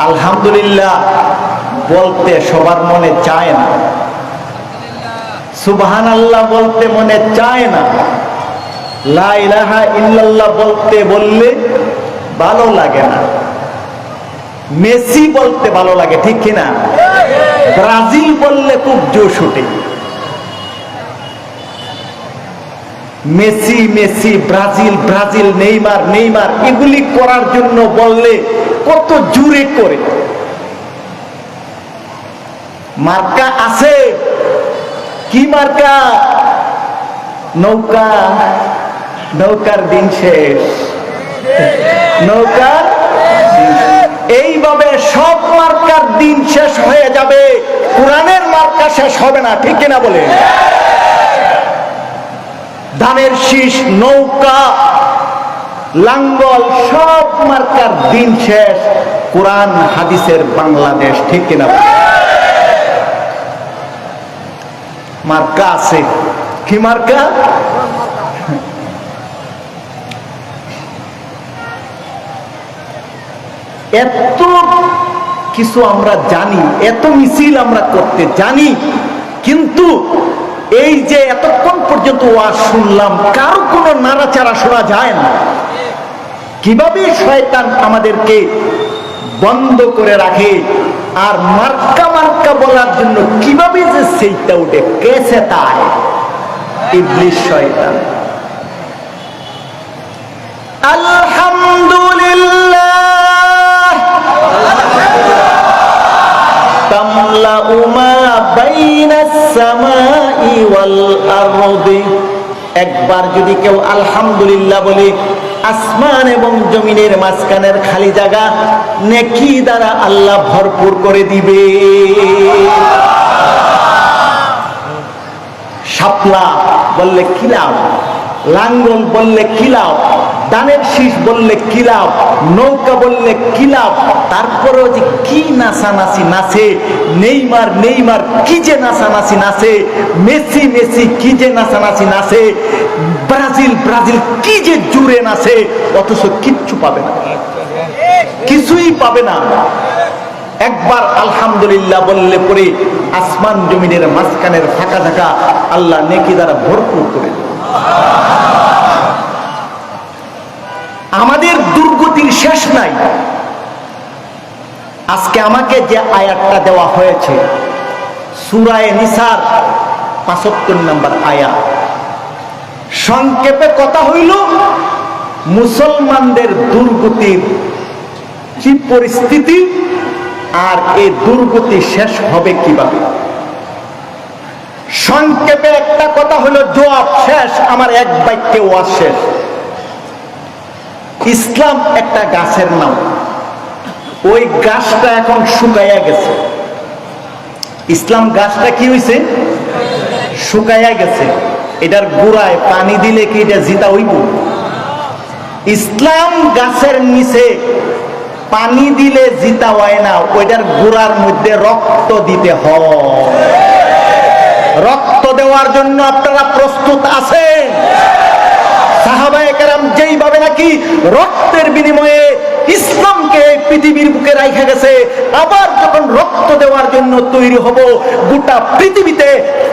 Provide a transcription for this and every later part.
আলহামদুলিল্লাহ বলতে সবার মনে চায় না, সুবহানাল্লাহ বলতে মনে চায় না, লা ইলাহা ইল্লাল্লাহ বললে ভালো লাগে না, মেসি বলতে ভালো লাগে, ঠিক কিনা? ব্রাজিল বললে খুব জোশ ওঠে। Messi Messi, Brazil Brazil, Neymar Neymar, এগুলি করার জন্য বললে কত জোরে করে। মার্কা আছে, কি মার্কা? নৌকা, নৌকার দিন শেষ, নৌকার এইভাবে সব মার্কার দিন শেষ হয়ে যাবে, কোরআনের মার্কা শেষ হবে না, ঠিক কিনা বলে? ধানের শীষ, নৌকা, লাঙ্গল, সব মার্কার দিন শেষ, কোরআন হাদিসের বাংলাদেশ, ঠিক কিনা? মার্কা আছে, কি মার্কা? এত কিছু আমরা জানি, এত মিছিল আমরা করতে জানি, কিন্তু এই যে এতক্ষণ পর্যন্ত ওয়াজ শুনলাম, কারো কোনো নাড়াচাড়া শোনা যায় না। কিভাবে শয়তান আমাদেরকে বন্ধ করে রাখে, আর মার্কা মার্কা বলার জন্য কিভাবে যে সেইটা উঠে, কেসে তাই ইবলিস শয়তান। আলহামদুলিল্লাহ তামলাউ মা বাইনাস সামাই ওয়াল আরদি। একবার যদি কেউ আলহামদুলিল্লাহ বলে, আসমান এবং জমিনের মাঝখানের খালি জায়গা নেকি দ্বারা আল্লাহ ভরপুর করে দিবে। শাপলা বললে কি লাভ, লাঙ্গল বললে কি লাভ, ধানের শীষ বললে কি লাভ, নৌকা বললে কি লাভ, তারপরেও যে কি নাচানাচি নাচে, নেইমার নেইমার কি যে নাচানাচি নাচে, মেসি মেসি কি যে নাচানাচি নাচে, ব্রাজিল ব্রাজিল কি যে জুড়ে নাচে, অথচ কিচ্ছু পাবে না, কিছুই পাবে না। একবার আলহামদুলিল্লাহ বললে পরে আসমান জমিনের মাঝখানের ফাঁকা থাকা আল্লাহ নেকি দ্বারা ভরপুর করে দেবে। আমাদের দুর্গতির শেষ নাই। আজকে আমাকে যে আয়াতটা দেওয়া হয়েছে, সূরা নিসার ৭৫ নম্বর আয়াত, সংক্ষেপে কথা হইল মুসলমানদের দুর্গতির কি পরিস্থিতি, আর এই দুর্গতি শেষ হবে কিভাবে। সংক্ষেপে একটা কথা হলো জবাব শেষ, আমার এক বাক্যে ওয়াজ শেষ। ইসলাম একটা গাছের নাম, ওই গাছটা এখন শুকাইয়া গেছে। ইসলাম গাছটা কি হয়েছে? শুকাইয়া গেছে। এটার গোড়ায় পানি দিলে কি এটা জিতা হইব? ইসলাম গাছের নিচে পানি দিলে জিতা হয় না, ওইটার গোড়ার মধ্যে রক্ত দিতে হয়। রক্ত দেওয়ার জন্য আপনারা প্রস্তুত আছেন? সাহাবায়ে কেরাম যেইভাবে নাকি রক্তের বিনিময়ে ইসলামকে পৃথিবীর বুকে রাখা গেছে, আবার যখন রক্ত দেওয়ার জন্য তৈরি হব, গোটা পৃথিবীতে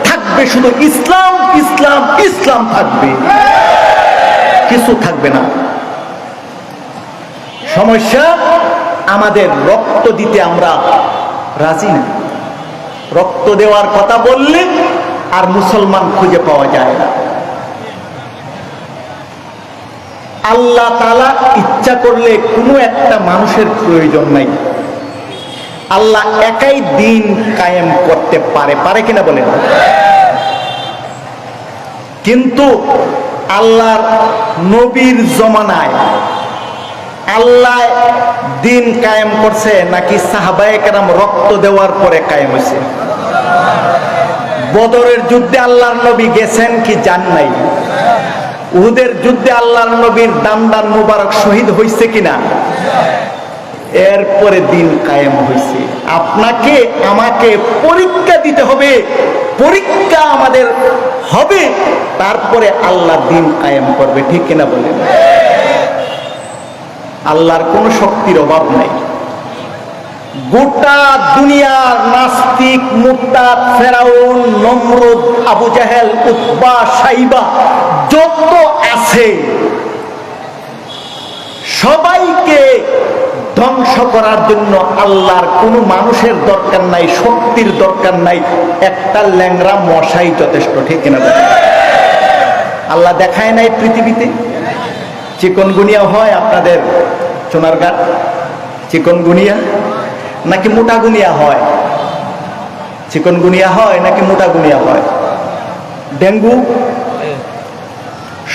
থাকবে শুধু ইসলাম ইসলাম ইসলাম থাকবে, কিছু থাকবে না। সমস্যা আমাদের রক্ত দিতে আমরা রাজি না। রক্ত দেওয়ার কথা বললে আর মুসলমান খুঁজে পাওয়া যায় না। আল্লাহ তাআলা ইচ্ছা করলে কোনো একটা মানুষের প্রয়োজন নাই, আল্লাহ একাই দিন কায়েম করতে পারে, পারে কিনা বলেন? কিন্তু আল্লাহর নবীর জমানায় আল্লাহ দিন কায়েম করছে নাকি সাহাবায়ে কেরাম রক্ত দেওয়ার পরে কায়েম হয়েছে? বদরের যুদ্ধে আল্লাহর নবী গেছেন কি যান নাই? উহুদের যুদ্ধে আল্লাহর নবীর দান মুবারক শহীদ হয়েছে কিনা? এরপরে দিন কায়েম হয়েছে। আপনাকে আমাকে পরীক্ষা দিতে হবে, পরীক্ষা আমাদের হবে, তারপরে আল্লাহ দিন কায়েম করবে, ঠিক কিনা বলেন? আল্লাহর কোনো শক্তির অভাব নাই। গোটা দুনিয়ার নাস্তিক, মুরতাদ, ফেরাউন, নমরুদ, আবু জাহেল, উতবা, সাইবা যত আছে সবাইকে ধ্বংস করার জন্য আল্লাহর কোনো মানুষের দরকার নাই, শক্তির দরকার নাই, একটা ল্যাংড়া মশাই যথেষ্ট। ঠিক কিনা? আল্লাহ দেখায় নাই পৃথিবীতে চিকনগুনিয়া হয় আপনাদের সোনারঘাট? চিকনগুনিয়া নাকি মোটাগুনিয়া হয়? চিকনগুনিয়া হয় নাকি মোটাগুনিয়া হয়? ডেঙ্গু?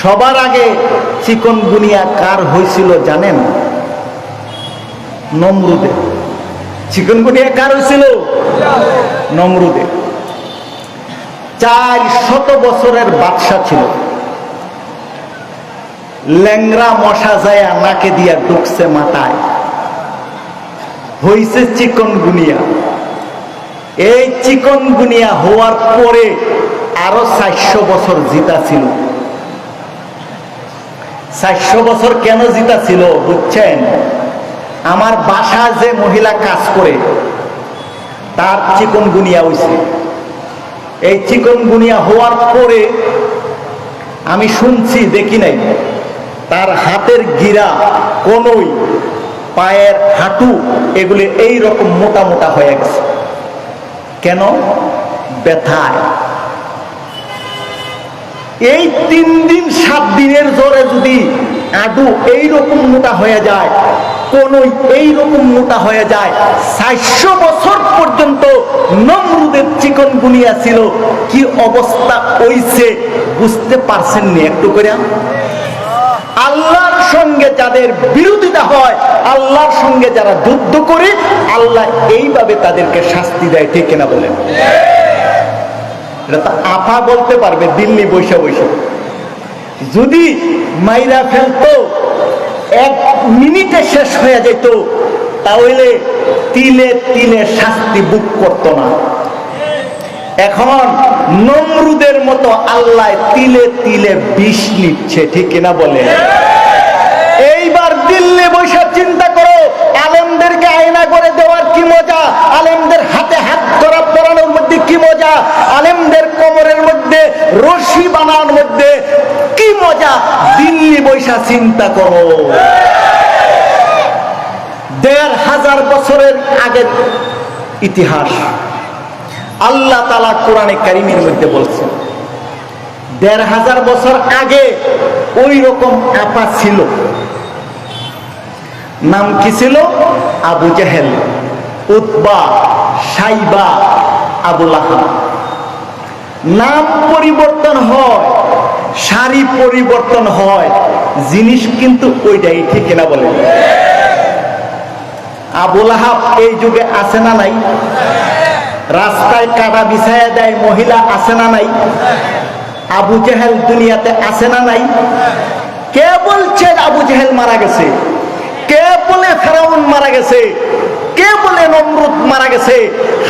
সবার আগে চিকনগুনিয়া কার হয়েছিল জানেন? নমরুদে। চিকনগুনিয়া কার হয়েছিল? নমরুদে। 400 বছরের বাদশা ছিল। ল্যাংরা মশা যায় নাকে দিয়া ঢুকছে মাথায়, হইছে চিকনগুনিয়া। এই চিকনগুনিয়া হওয়ার পরে আরো 400 বছর জিতা ছিল। 400 বছর কেন জিতা ছিল বুঝছেন? আমার বাসায় যে মহিলা কাজ করে তার চিকনগুনিয়া হইছে। এই চিকনগুনিয়া হওয়ার পরে আমি শুনছি, দেখি নাই, তার হাতের গিরা, কনুই, পায়ের হাঁটু এগুলি এই রকম মোটা মোটা হয়ে গেছে। কেন? ব্যথায়। এই 3 দিন 7 দিনের জ্বরে যদি আডু এইরকম মোটা হয়ে যায়, কনুই এইরকম মোটা হয়ে যায়, 400 বছর পর্যন্ত নমরুদের চিকনগুনিয়া ছিল। কি অবস্থা হইছে বুঝতে পারছেন নি একটু করে? আল্লাহর সঙ্গে যাদের বিরোধিতা হয়, আল্লাহর সঙ্গে যারা যুদ্ধ করে, আল্লাহ এইভাবে তাদেরকে শাস্তি দেয়। ঠিক কিনা বলেন? এটা তো আপা বলতে পারবে দিল্লি বৈশা বৈশা। যদি মাইরা ফেলতো 1 মিনিটে শেষ হয়ে যেত, তাহলে তিলে তিলে শাস্তি বুক করতো না। এখন নমরুদের মতো আল্লাহ তিলে তিলে বিষ নিচ্ছে। ঠিক কিনা বলে? এইবার দিল্লি বৈশা চিন্তা করো, আলেমদেরকে আয়না করে দেওয়ার কি মজা, আলেমদের হাতে হাত ধরা পরানোর মধ্যে কি মজা, আলেমদের কোমরের মধ্যে রশি বানানোর মধ্যে কি মজা, দিল্লি বৈশা চিন্তা করো। 1500 বছরের আগের ইতিহাস আল্লাহ তাআলা কোরআনে কারীমের মধ্যে বলছেন। 1500 বছর আগে ওই রকম আপা ছিল। নাম কি ছিল? আবু জেহেল, উতবা, সাইবা, আবু লাহাব। নাম পরিবর্তন হয়, শাড়ি পরিবর্তন হয়, জিনিস কিন্তু ওইটাই। ঠিক না বলে? আবু লাহাব এই যুগে আছে না নাই? রাস্তায় কাটা বিছায়া দেয় মহিলা আছে না নাই? আবু জেহেল দুনিয়াতে আছে না নাই? কে বলছে আবু জেহেল মারা গেছে? কে বলে ফেরাউন মারা গেছে? কে বলে নমরুদ মারা গেছে?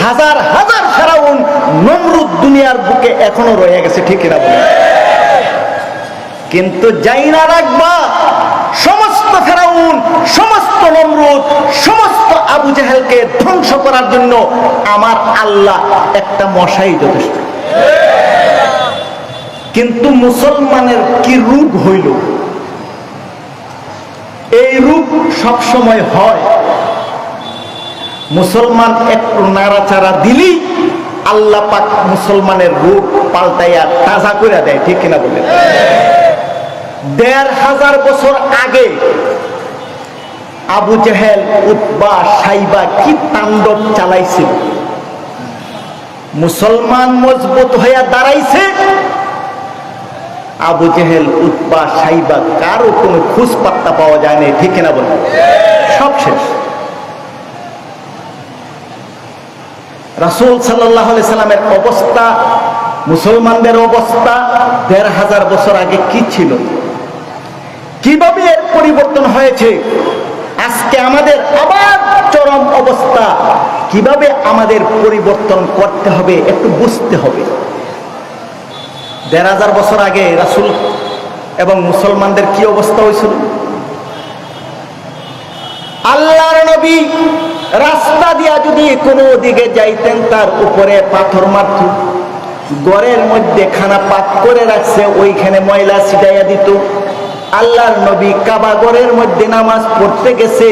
হাজার হাজার ফেরাউন, নমরুদ দুনিয়ার বুকে এখনো রয়ে গেছে। ঠিক না বলে? কিন্তু যাই না রাখবা, সমস্ত ফেরাউন, সমস্ত নমরুদ, সমস্ত আবু জেহেলকে ধ্বংস করার জন্য আমার আল্লাহ একটা মশাই যথেষ্ট। কিন্তু মুসলমানের কি রূপ হইল? এই রূপ সব সময় হয়। মুসলমান একটু নাড়াচাড়া দিলেই আল্লাহ পাক মুসলমানের রূপ পাল্টাইয়া তাজা করে দেয়। ঠিক কিনা বলেন? 1500 বছর আগে আবু জেহেল, উতবা, সাইবা কি তাণ্ডব চালাইছিল। মুসলমান মজবুত হইয়া দাঁড়াইছে, আবু জেহেল, উতবা, সাইবা কারো কোনো খোঁজ পাত্তা পাওয়া যায় না। ঠিক কিনা বলেন? সব শেষ। রাসূল সাল্লাল্লাহু আলাইহি সাল্লামের অবস্থা, মুসলমানদের অবস্থা 1500 বছর আগে কি ছিল, কিভাবে এর পরিবর্তন হয়েছে, আজকে আমাদের আবার চরম অবস্থা, কিভাবে আমাদের পরিবর্তন করতে হবে একটু বুঝতে হবে। 1500 বছর আগে রাসূল এবং মুসলমানদের কি অবস্থা হয়েছিল? আল্লাহর নবী রাস্তা দিয়ে দিয়া যদি কোনো দিকে যাইতেন তার উপরে পাথর মারত। ঘরের মধ্যে খানা পাক করে রাখছে, ওইখানে ময়লা ছিটাইয়া দিত। আল্লাহর নবী কাবা ঘরের মধ্যে নামাজ পড়তে গেছে,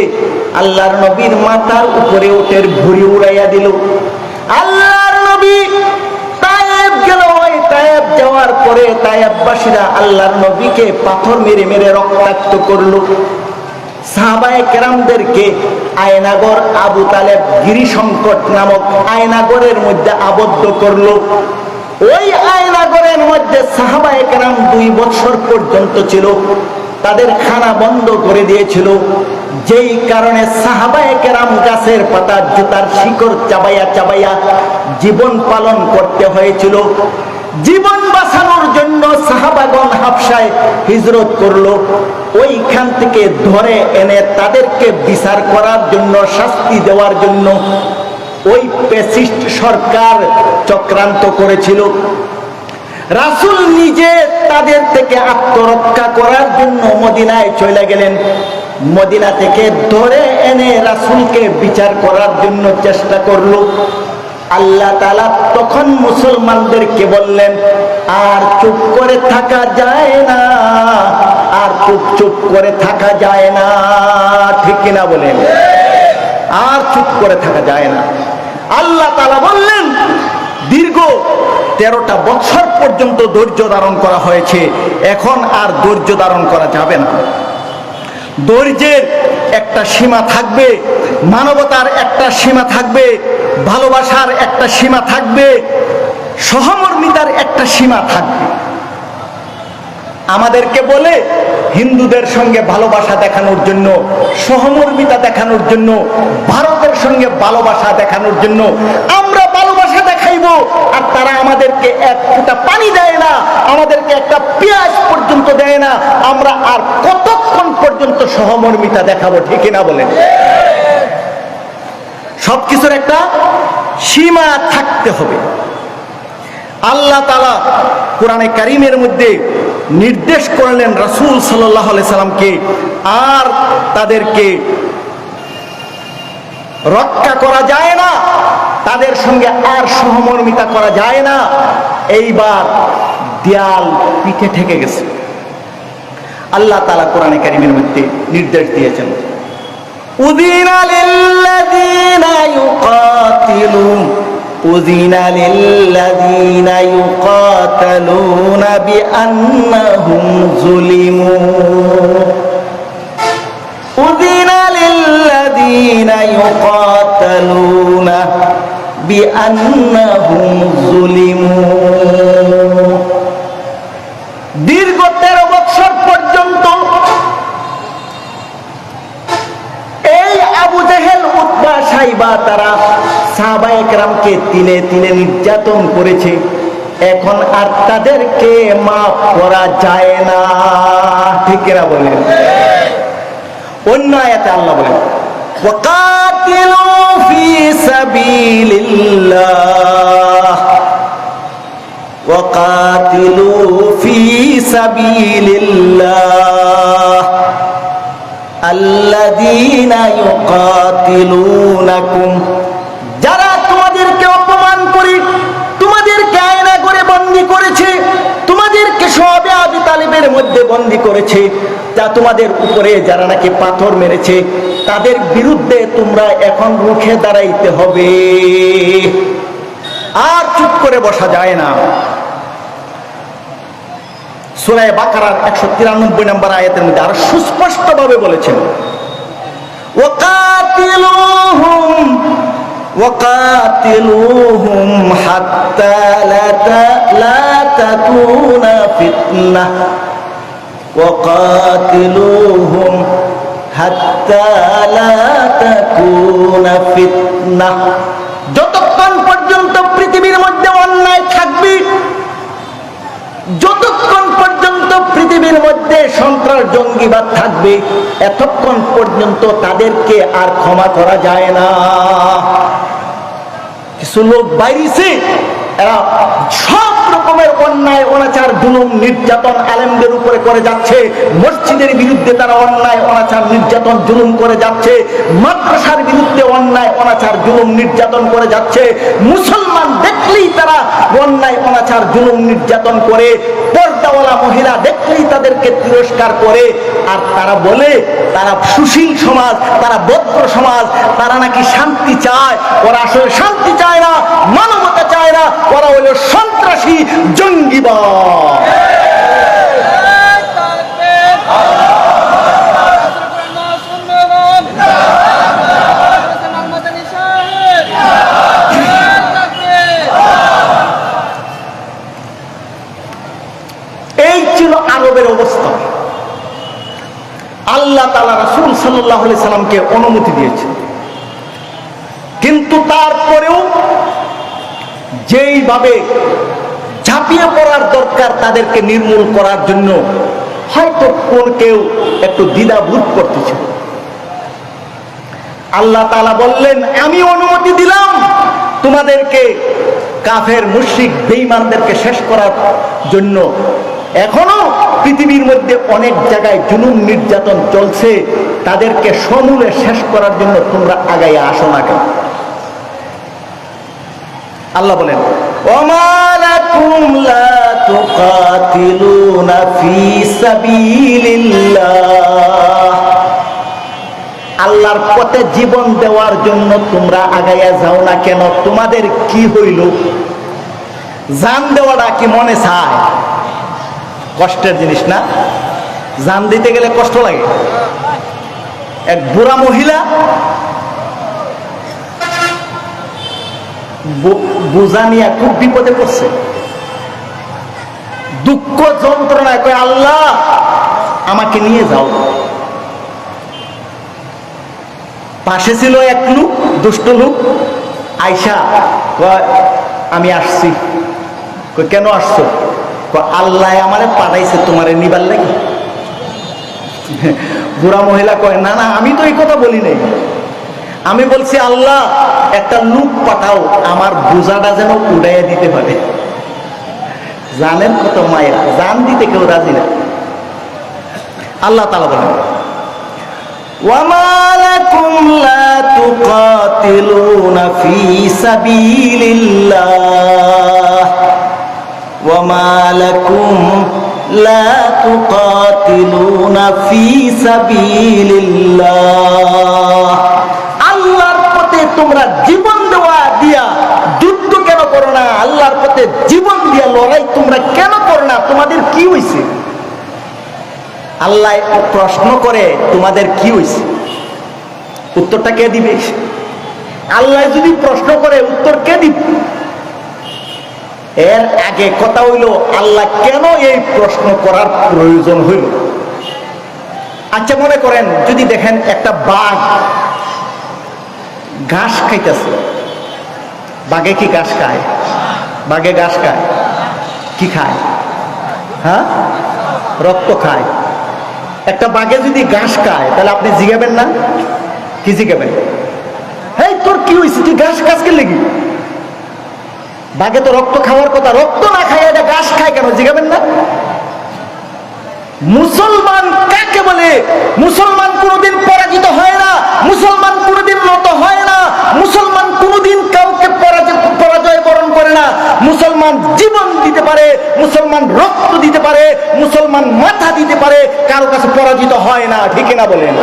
আল্লাহর নবীর মাথার উপরে উটের ভুঁড়ি উড়াইয়া দিল। আল্লাহর নবী তায়েব গেল, ওই তায়েব যাওয়ার পরে তায়েববাসীরা আল্লাহর নবীকে পাথর মেরে মেরে রক্তাক্ত করলো। সাহাবায়ে কেরামদেরকে আয়নাগর আবু তালেব গিরিশঙ্কট নামক আয়নাগরের মধ্যে আবদ্ধ করলো। ওই আয়নাগরের মধ্যে সাহাবায়ে কেরাম 2 বছর পর্যন্ত ছিল, তাদের খানা বন্ধ করে দিয়েছিল। যেই কারণে সাহাবায়ে কেরাম গাছের পাতা জুতার শিকড় চাবাইয়া চাবাইয়া জীবন পালন করতে হয়েছিল। জীবন বাঁচানোর জন্য সাহাবাগণ হাবশায় হিজরত করলো। ওইখান থেকে ধরে এনে তাদেরকে বিচার করার জন্য, শাস্তি দেওয়ার জন্য ওই ফ্যাসিস্ট সরকার চক্রান্ত করেছিল। রাসূল নিজে তাদের থেকে আত্মরক্ষা করার জন্য মদিনায় চলে গেলেন। মদিনা থেকে ধরে এনে রাসূলকে বিচার করার জন্য চেষ্টা করলো। আল্লাহ তাআলা তখন মুসলমানদেরকে বললেন, আর চুপ করে থাকা যায় না, আর চুপ করে থাকা যায় না। ঠিক কিনা বলেন? আর চুপ করে থাকা যায় না। আল্লাহ তাআলা বললেন, দীর্ঘ 13টা বছর পর্যন্ত ধৈর্য ধারণ করা হয়েছে, এখন আর ধৈর্য ধারণ করা যাবে না। ধৈর্যের একটা সীমা থাকবে, মানবতার একটা সীমা থাকবে, ভালোবাসার একটা সীমা থাকবে, সহমর্মিতার একটা সীমা থাকবে। আমাদেরকে বলে হিন্দুদের সঙ্গে ভালোবাসা দেখানোর জন্য, সহমর্মিতা দেখানোর জন্য, ভারতের সঙ্গে ভালোবাসা দেখানোর জন্য আমরা ভালোবাসা দেখাইবো, আর তারা আমাদেরকে এক ফোঁটা পানি দেয় না, আমাদেরকে একটা পেঁয়াজ পর্যন্ত দেয় না। আমরা আর কতক্ষণ পর্যন্ত সহমর্মিতা দেখাবো? ঠিক না বলেন? সবকিছুর একটা সীমা থাকতে হবে। আল্লাহ তাআলা কোরআনে কারীমের মধ্যে নির্দেশ করলেন রাসূল সাল্লাল্লাহু আলাইহি সাল্লামকে, আর তাদেরকে রক্ষা করা যায় না, তাদের সঙ্গে আর সহমর্মিতা করা যায় না। এইবার দেয়াল পিঠে ঠেকে গেছে। আল্লাহ তাআলা কোরআনে কারীমের মধ্যে নির্দেশ দিয়েছেন, উযিনা লিল্লাযীনা ইউকাতিলুন উযিনা লিল্লাযীনা ইউকাতালুনা বিআন্নাহুম যুলিমু উযিনা লিল্লাযীনা ইউকাতালুনা বিআন্নাহুম যুলিমু। দীর্ঘ 13 বছর পর্যন্ত এই আবু জেহেল, উতবা, সাইবা তারা সাহাবায়ে কেরামকে তিলে তিলে নির্যাতন করেছে। এখন আর তাদেরকে মাফ করা যায় না। ঠিক না বলেন? অন্য আয়াতে আল্লাহ বলেন, ওয়াকাতিলু ফি সাবিলিল্লাহ ওয়াকাতিলু ফি সাবিলিল্লাহ আল্লাযীনা ইউকাতিলুনাকুম, যারা তোমাদেরকে অপমান করে, তোমাদেরকে আয়না করে বন্দী করেছে, তোমাদেরকে শবে আবি তালিবের মধ্যে বন্দী করেছে, তা তোমাদের উপরে যারা নাকি পাথর মেরেছে, তাদের বিরুদ্ধে তোমরা এখন রুখে দাঁড়াইতে হবে। আর চুপ করে বসা যায় না। সূরা বাকারার 193 নম্বর আয়াতের মধ্যে আরো সুস্পষ্ট ভাবে বলেছেন, ওয়াকাতিলুহুম হাত্তা লা তাকুনা ফিতনাহ ওয়াকাতিলুহুম হাত্তা লা তাকুনা ফিতনাহ। যতক্ষণ পর্যন্ত পৃথিবীর মধ্যে অন্যায় থাকবে, যতক্ষণ পর্যন্ত পৃথিবীর মধ্যে সন্ত্রাস জঙ্গিবাদ থাকবে, এতক্ষণ পর্যন্ত তাদেরকে আর ক্ষমা করা যায় না। কিছু লোক বাইরেছে, এরা সব রকমের অন্যায় অনাচার জুলুম নির্যাতন আলেমদের উপরে করে যাচ্ছে, মসজিদের বিরুদ্ধে তারা অন্যায় অনাচার নির্যাতন জুলুম করে যাচ্ছে, মাদ্রাসার বিরুদ্ধে অন্যায় অনাচার জুলুম নির্যাতন করে যাচ্ছে, মুসলমান দেখলেই তারা অন্যায় অনাচার জুলুম নির্যাতন করে, পর্দাওয়ালা মহিলা দেখলেই তাদেরকে তিরস্কার করে, আর তারা বলে তারা সুশীল সমাজ, তারা ভদ্র সমাজ, তারা নাকি শান্তি চায়। ওরা আসলে শান্তি চায় না, মানবতা চায় না, ওরা হলো সন্ত্রাসী জঙ্গিবাদ। এই ছিল আরবের অবস্থা। আল্লাহ তাআলা রাসূল সাল্লাল্লাহু আলাইহি সাল্লামকে অনুমতি দিয়েছেন, কিন্তু তারপরেও যেইভাবে ঝাঁপিয়ে পড়ার দরকার তাদেরকে নির্মূল করার জন্য হয়তো কোন কেউ একটু দ্বিধাবোধ করতেছে। আল্লাহ তাআলা বললেন, আমি অনুমতি দিলাম তোমাদেরকে কাফের মুশরিক বেঈমানদেরকে শেষ করার জন্য। এখনো পৃথিবীর মধ্যে অনেক জায়গায় জুলুম নির্যাতন চলছে, তাদেরকে সমূলে শেষ করার জন্য তোমরা আগাইয়া আসো না কেন? আল্লাহ বলেন, ওমা লাকুম লা তুকাতিলুনা ফি সাবিলিল্লাহ, আল্লাহর পথে জীবন দেওয়ার জন্য তোমরা আগাইয়া যাও না কেন? তোমাদের কি হইল? জান দেওয়াটা কি মনে চায়? কষ্টের জিনিস না? জান দিতে গেলে কষ্ট লাগে। এক বুড়া মহিলা বোঝা নিয়ে খুব বিপদে পড়ছে, দুঃখ যন্ত্রণায় কয়, আল্লাহ আমাকে নিয়ে যাও। পাশে ছিল এক লোক, দুষ্ট লোক, আয়সা আমি আসছি। কেন আসছো? আল্লাহ আমারে পাঠাইছে তোমারে নিবার লাগি। বুড়া মহিলা কয়, না না, আমি তো এই কথা বলি নাই, আমি বলছি আল্লাহ একটা লোক পাঠাও আমার বোঝাটা যেন উড়াইয়া দিতে পারে। জানেন কত মায়া, জান দিতে কেউ রাজি না। আল্লাহ তাআলা বলেন, ওয়ামা লাকুম লা তুকাতিলুনা ফি সাবিলিল্লাহ, ওয়ামা লাকুম লা তুকাতিলুনা ফি সাবিলিল্লাহ, আল্লাহর পথে তোমরা জীবন দেওয়া দিয়া যুদ্ধ কেন করো না? আল্লাহর পথে জীবন দিয়া লড়াই তোমরা কেন করো না? তোমাদের কি হইছে? আল্লাহ প্রশ্ন করে, তোমাদের কি হইছে? উত্তরটা কে দিবে? আল্লাহ যদি প্রশ্ন করে উত্তর কে দিবে? এর আগে কথা হইল আল্লাহ কেন এই প্রশ্ন করার প্রয়োজন হইল? আচ্ছা মনে করেন যদি দেখেন একটা বাঘ ঘাস খাইতেছে, বাঘে কি ঘাস খায়? বাঘে ঘাস খায়, কি খায়? হ্যাঁ, রক্ত খায়। একটা বাঘে যদি ঘাস খায় তাহলে আপনি জিগাবেন না? কি জিগাবেন? এই তোর কি হয়েছে, তুই ঘাস খাস কে লেগে? বাঘে তো রক্ত খাওয়ার কথা, রক্ত না খায় এটা ঘাস খায় কেন? জিগাবেন না? মুসলমান কাকে বলে? মুসলমান কোনোদিন পরাজিত হয় না, মুসলমান কোনোদিন নত হয় না, মুসলমান কোনোদিন কাউকে পরাজয় বরণ করে না। মুসলমান জীবন দিতে পারে, মুসলমান রক্ত দিতে পারে, মুসলমান মাথা দিতে পারে, কারো কাছে পরাজিত হয় না। ঠিক না বলেন?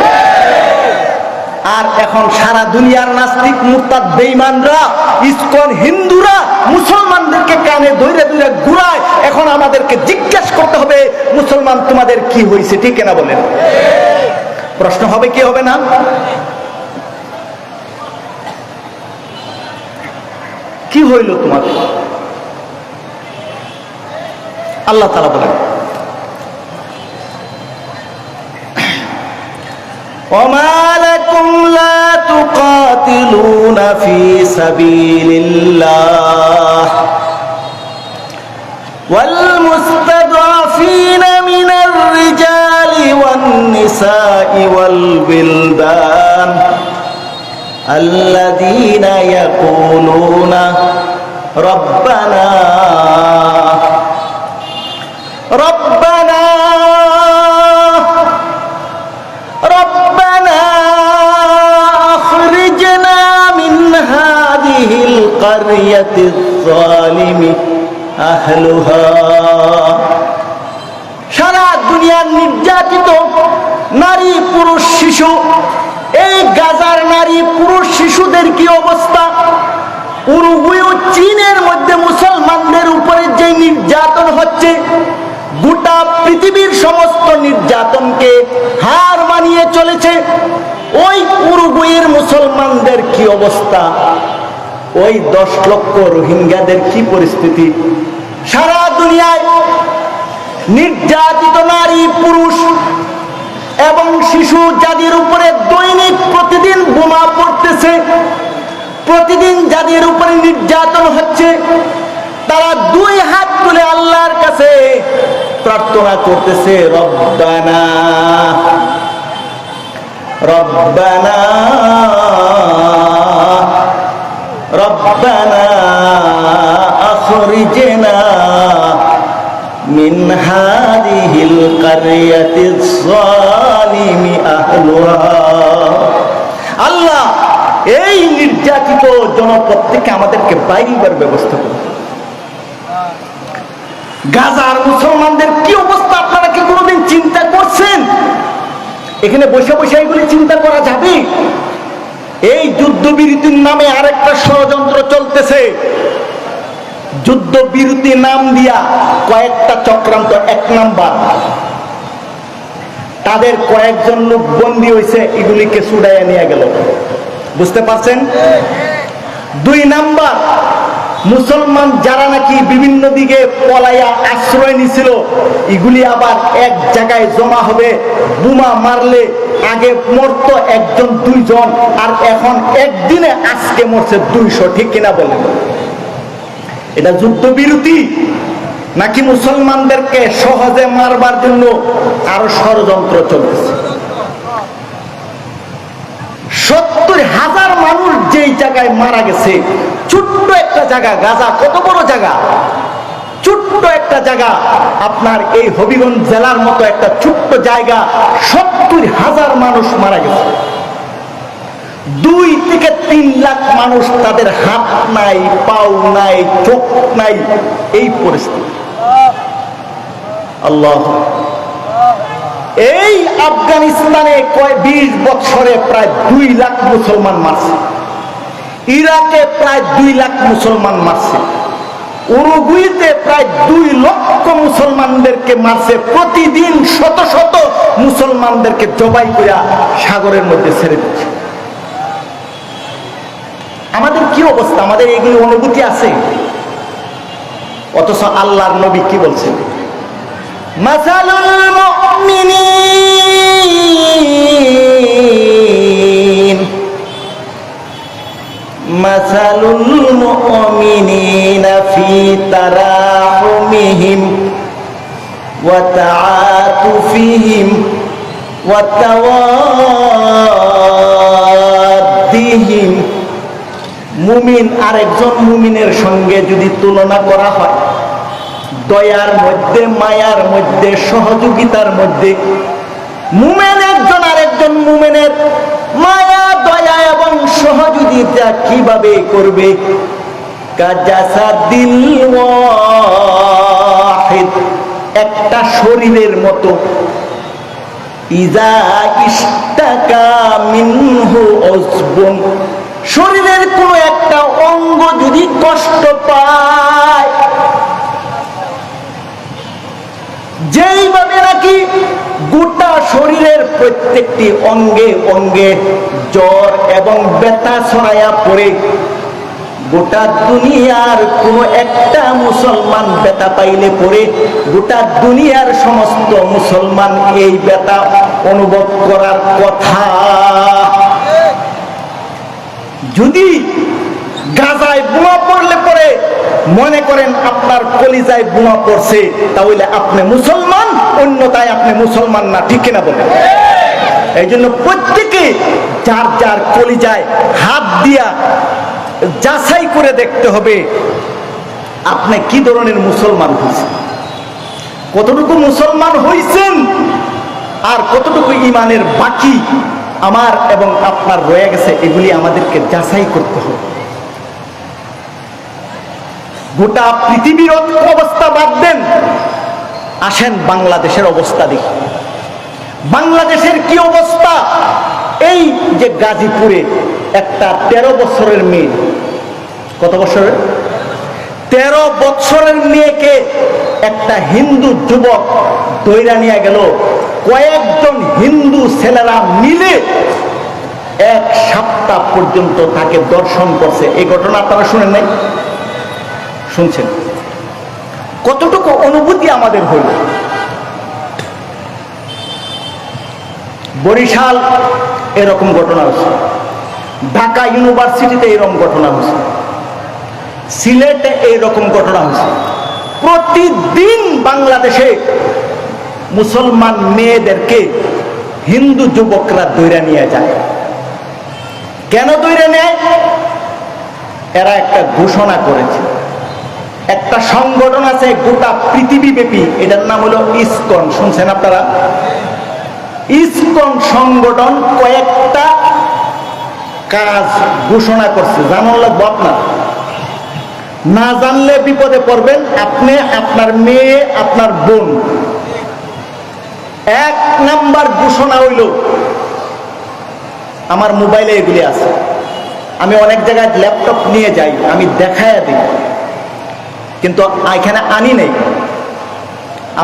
আর এখন সারা দুনিয়ার নাস্তিক মুরতাদ বেঈমানরা, ইসকন হিন্দুরা মুসলমানদেরকে কানে ধরে ধরে ঘুরায়। এখন আমাদেরকে জিজ্ঞেস করতে হবে, মুসলমান তোমাদের কি হয়েছে? ঠিক না বলেন? প্রশ্ন হবে কি হবে না? কি হইল তোমাদের? আল্লাহ তাআলা বলেন, وما لكم لا تقاتلون في سبيل الله والمستضعفين من الرجال والنساء والولدان الذين يقولون ربنا রব্বানা রব্বানা আখরিজনা মিন হাযিহিল ক্বরিয়াতিজ যালিমি আহলুহা। সারা দুনিয়ার নির্যাতিত নারী পুরুষ শিশু, এই গাজার নারী পুরুষ শিশুদের কি অবস্থা? উরুগুয়ে ও চীনের মধ্যে মুসলমানদের উপরে যে নির্যাতন হচ্ছে, গোটা পৃথিবীর সমস্ত নির্যাতনকে হার মানিয়ে চলেছে। ওই উরুগুয়ের মুসলমানদের কি অবস্থা? ওই 10 লক্ষ রোহিঙ্গাদের কি পরিস্থিতি? সারা দুনিয়ায় নির্যাতিত নারী পুরুষ এবং শিশু যাদের উপরে দৈনিক প্রতিদিন বোমা পড়তেছে, প্রতিদিন যাদের উপরে নির্যাতন হচ্ছে, তারা 2 হাত তুলে আল্লাহর কাছে প্রার্থনা করতেছে, রব্বানা রব্বানা রব্বানা আখরিজনা মিন হাযিহিল ক্বরিয়াতিজ যালিমি আহলুহা। আল্লাহ, এই নির্যাতিত জনপদ থেকে আমাদেরকে বাইরের ব্যবস্থা করুন। গাজার মুসলমানদের কি অবস্থা আপনারা কি কোনোদিন চিন্তা করছেন? এখানে বসে বসে এগুলি চিন্তা করা যাবে? এই যুদ্ধবিরতির নামে আরেকটা ষড়যন্ত্র চলতেছে। যুদ্ধবিরতি নাম দিয়া কয়েকটা চক্রান্ত। 1 নাম্বার, তাদের কয়েকজন লোক বন্দী হয়েছে, এগুলিকে ছুড়াইয়া নিয়ে গেল। বুঝতে পারছেন? 2 নাম্বার, মুসলমান যারা নাকি বিভিন্ন দিকে পলাইয়া আশ্রয় নিছিল, এগুলি আবার এক জায়গায় জমা হবে। বোমা মারলে আগে মরতো 1 2 জন, আর এখন একদিনে আজকে মরছে 200। ঠিক কিনা বলেন? এটা যুদ্ধবিরতি নাকি মুসলমানদেরকে সহজে মারবার জন্য আরো ষড়যন্ত্র চলতেছে? 70,000 মানুষ যেই জায়গায় মারা গেছে, ছোট্ট একটা জায়গা। গাজা কত বড় জায়গা? ছোট্ট একটা জায়গা। আপনার এই হবিগঞ্জ জেলার মতো একটা ছোট্ট জায়গা, 70,000 মানুষ মারা গেছে। 2 থেকে 3 লাখ মানুষ, তাদের হাত নাই, পাও নাই, চোখ নাই, এই পরিস্থিতি। আল্লাহ, এই আফগানিস্তানে 20 বছরে প্রায় 2 লাখ মুসলমান মারছে। ইরাকে প্রায় 2 লাখ মুসলমান মারছে। উরুগুয়েতে প্রায় 2 লক্ষ মুসলমানদেরকে মারছে। প্রতিদিন শত শত মুসলমানদেরকে জবাই করে সাগরের মধ্যে ছেড়ে দিচ্ছে। আমাদের কি অবস্থা? আমাদের এগুলি অনুভূতি আছে? অথচ আল্লাহর নবী কি বলছেন? মাসালুল মুমিনিন মাসালুল মুমিনিনা ফি তারাহুমিহিম ওয়া তাআতুফিহিম ওয়া তাওয়াদ্দিহিম। মুমিন আরেকজন মুমিনের সঙ্গে যদি তুলনা করা হয়, দয়ার মধ্যে, মায়ার মধ্যে, সহযোগিতার মধ্যে, মুমিন একজন আরেকজন মুমিনের মায়া, দয়া এবং সহযোগিতা কিভাবে করবে? কাজাসাদিল ওয়াহিদ, একটা শরীরের মতো। ইজা ইশতাকা মিনহু উযবুন, শরীরের কোন একটা অঙ্গ যদি কষ্ট পায়, যেইভাবে নাকি গোটা শরীরের প্রত্যেকটি অঙ্গে অঙ্গে জ্বর এবং ব্যথা ছড়াইয়া পড়ে, গোটা দুনিয়ার কোন একটা মুসলমান ব্যথা পাইলে পড়ে গোটা দুনিয়ার সমস্ত মুসলমান এই ব্যথা অনুভব করার কথা। যদি গাজায় বোমা পড়লে পরে মনে করেন আপনার কলিজায় বোমা পড়ছে, তাহলে আপনি মুসলমান, অন্যথায় আপনি মুসলমান না। ঠিক কিনা বলেন? এই জন্য প্রত্যেকে যার যার কলিজায় হাত দিয়া যাচাই করে দেখতে হবে আপনি কি ধরনের মুসলমান হয়েছেন। কতটুকু মুসলমান হইছেন আর কতটুকু ঈমানের বাকি আমার এবং আপনার রয়ে গেছে, এগুলি আমাদেরকে যাচাই করতে হবে। গোটা পৃথিবীর অবস্থা বাদ দেন, আসেন বাংলাদেশের অবস্থা দেখি। বাংলাদেশের কি অবস্থা? এই যে গাজীপুরে একটা 13 বছরের মেয়ে, কত বছরের? 13 বছরের মেয়েকে একটা হিন্দু যুবক দইরা নিয়ে গেল। কয়েকজন হিন্দু ছেলেরা মিলে 1 সপ্তাহ পর্যন্ত তাকে দর্শন করছে। এই ঘটনা আপনারা শুনেন নাই? শুনছেন? কতটুকু অনুভূতি আমাদের হইল। বরিশাল এরকম ঘটনা হচ্ছে, ঢাকা ইউনিভার্সিটিতে এরকম ঘটনা হচ্ছে, সিলেটে এইরকম ঘটনা হচ্ছে। প্রতিদিন বাংলাদেশে মুসলমান মেয়েদেরকে হিন্দু যুবকরা দৈরা নিয়ে যায়। কেন দৈরা নেয়? এরা একটা ঘোষণা করেছে। একটা সংগঠন আছে গোটা পৃথিবীব্যাপী, এটার নাম হলো ইসকন। শুনছেন আপনারা? ইসকন সংগঠন কয়েকটা কাজ ঘোষণা করছে, জানার লাগবে আপনার। না জানলে বিপদে পড়বেন আপনি, আপনার মেয়ে, আপনার বোন। 1 নাম্বার ঘোষণা হইল, আমার মোবাইলে এগুলি আছে, আমি অনেক জায়গায় ল্যাপটপ নিয়ে যাই, আমি দেখাইয়া দিই, কিন্তু এখানে আনি নাই।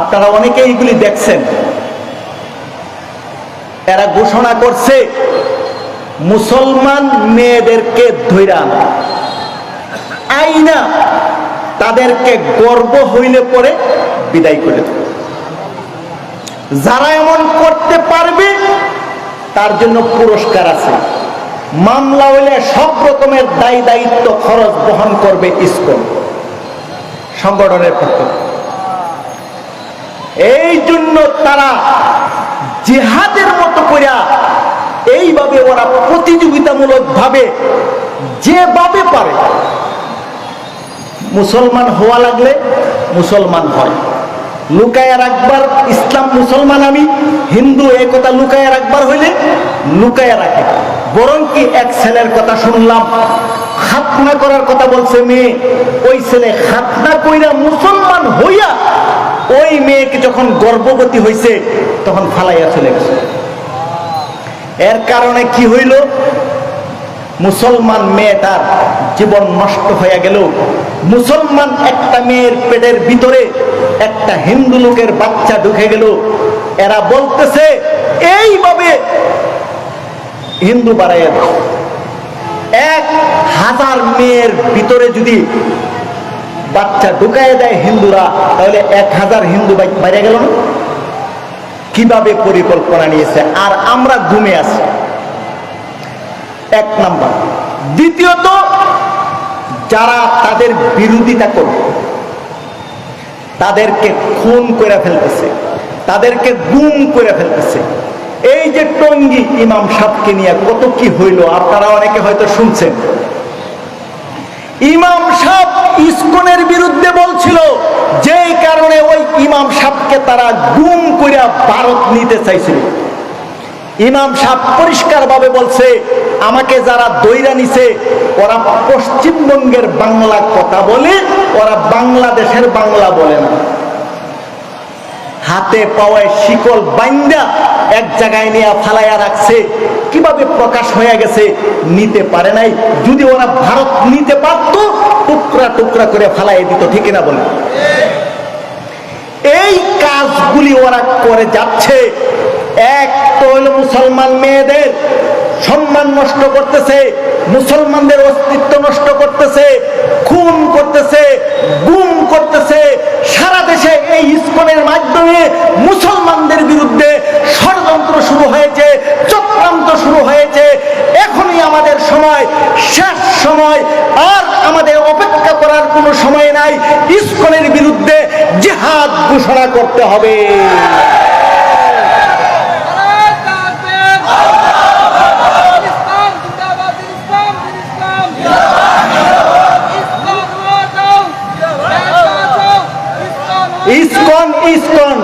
আপনারা অনেকে এইগুলি দেখছেন। এরা ঘোষণা করছে মুসলমান মেয়েদেরকে ধইরা আইনা তাদেরকে গর্ব হইলে পরে বিদায় করে দেবে। যারা এমন করতে পারবে তার জন্য পুরস্কার আছে। মামলা হইলে সব রকমের দায় দায়িত্ব খরচ বহন করবে ইসকন সংগঠনের পক্ষে। এই জন্য তারা জিহাদের মতো করিয়া এইভাবে ওরা প্রতিযোগিতামূলক ভাবে যেভাবে পারে মুসলমান হওয়া লাগলে মুসলমান হয়। লুকায়া রাখবার, ইসলাম মুসলমান আমি হিন্দু, এই কথা লুকায়া রাখবার হইলে লুকায়া রাখে। বরং কি এক ছেলের কথা শুনলাম, খাতনা করার কথা বলছে মেয়ে, ওই ছেলে খাতনা কইরা মুসলমান হইয়া ওই মেয়েকে যখন গর্ভবতী হইছে তখন ফালাইয়া চলে গেছে। এর কারণে কি হইল? মুসলমান মেয়েটার জীবন নষ্ট হয়ে গেল। মুসলমান একটা মেয়ের পেটের ভিতরে একটা হিন্দু লোকের বাচ্চা ঢুকে গেল। এরা বলতেছে এইভাবে হিন্দু বাড়াইয়া দাও। 1000 মেয়ের ভিতরে যদি বাচ্চা ঢুকাইয়া দেয় হিন্দুরা, তাহলে 1000 হিন্দু বাইরে গেল না? কিভাবে পরিকল্পনা নিয়েছে, আর আমরা ঘুমে আছি। 1 নাম্বার। দ্বিতীয়ত, যারা তাদের বিরোধিতা করবে তাদেরকে খুন করে ফেলতেছে, তাদেরকে গুম করে ফেলতেছে। এই যে টঙ্গী ইমাম সাহেবকে নিয়ে কত কি হইল, আপনারা অনেকে হয়তো শুনছেন। ইমাম সাহেব ইসকনের বিরুদ্ধে বলছিল, যেই কারণে ওই ইমাম সাহেবকে তারা গুম করে ভারত নিতে চাইছিল। ইমাম সাহেব পরিষ্কার ভাবে বলছে, আমাকে যারা দইরা নিছে ওরা পশ্চিমবঙ্গের বাংলা কথা বলে, ওরা বাংলাদেশের বাংলা বলে না। হাতে পাওয়ায় শিকল বাইন্দা এক জায়গায় নিয়ে ফালাইয়া রাখছে। কিভাবে প্রকাশ হয়ে গেছে? নিতে পারে নাই। যদি ওরা ভারত নিতে পারত, টুকরা টুকরা করে ফালাইয়া দিত, ঠিক না বলে? এই কাজগুলি ওরা করে যাচ্ছে। এক তো হলো মুসলমান মেয়েদের সম্মান নষ্ট করতেছে, মুসলমানদের অস্তিত্ব নষ্ট করতেছে, খুন করতেছে, গুম করতেছে। সারা দেশে এই ইসকনের মাধ্যমে মুসলমানদের বিরুদ্ধে ষড়যন্ত্র শুরু হয়েছে, চক্রান্ত শুরু হয়েছে। এখনই আমাদের সময়, শেষ সময়, আর আমাদের অপেক্ষা করার কোনো সময় নাই। ইসকনের বিরুদ্ধে জিহাদ ঘোষণা করতে হবে। ইসকন ইসকন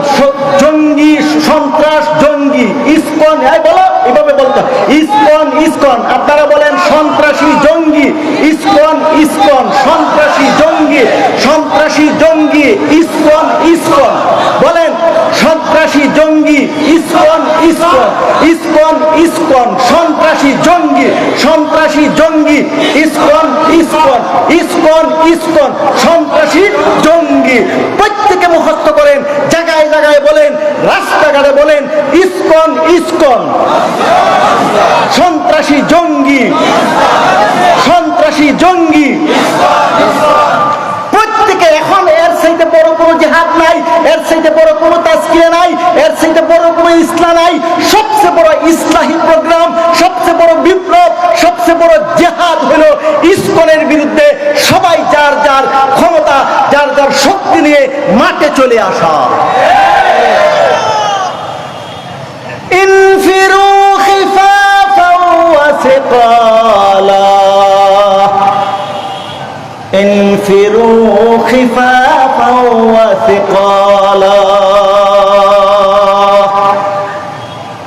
জঙ্গি, সন্ত্রাস জঙ্গি। ইসকন বলো, এভাবে বলতো ইসকন ইসকন। আপনারা বলেন সন্ত্রাসী জঙ্গি। ইসকন ইসকন, সন্ত্রাসী জঙ্গি, সন্ত্রাসী জঙ্গি। ইসকন ইসকন বলেন, সন্ত্রাসী জঙ্গি। ইসকন ইসকন, ইসকন ইসকন, সন্ত্রাসী জঙ্গি, সন্ত্রাসী জঙ্গি। ইসকন ইসকন, ইসকন ইসকন, সন্ত্রাসী জঙ্গি। প্রত্যেকে মুখস্থ করেন, জায়গায় জায়গায় বলেন, রাস্তাঘাটে বলেন, ইসকন ইসকন, সন্ত্রাসী জঙ্গি, সন্ত্রাসী জঙ্গি। প্রত্যেকে এখন এর চাইতে বড় কোনো জিহাদ নাই, এর চাইতে বড় কোনো তাজকিয়া নাই, এর চাইতে বড় কোনো ইসলাম নাই। সবচেয়ে বড় ইসলাহী প্রোগ্রাম, সবচেয়ে বড় বিপ্লব, সবচেয়ে বড় জিহাদ হলো ইসকনের বিরুদ্ধে সবাই যার যার ক্ষমতা, যার যার শক্তি নিয়ে মাঠে চলে আসা। ইনফিরু খিফাফাও ওয়া সিকালা, ইনফিরু খিফাফাও ওয়া সিকালা।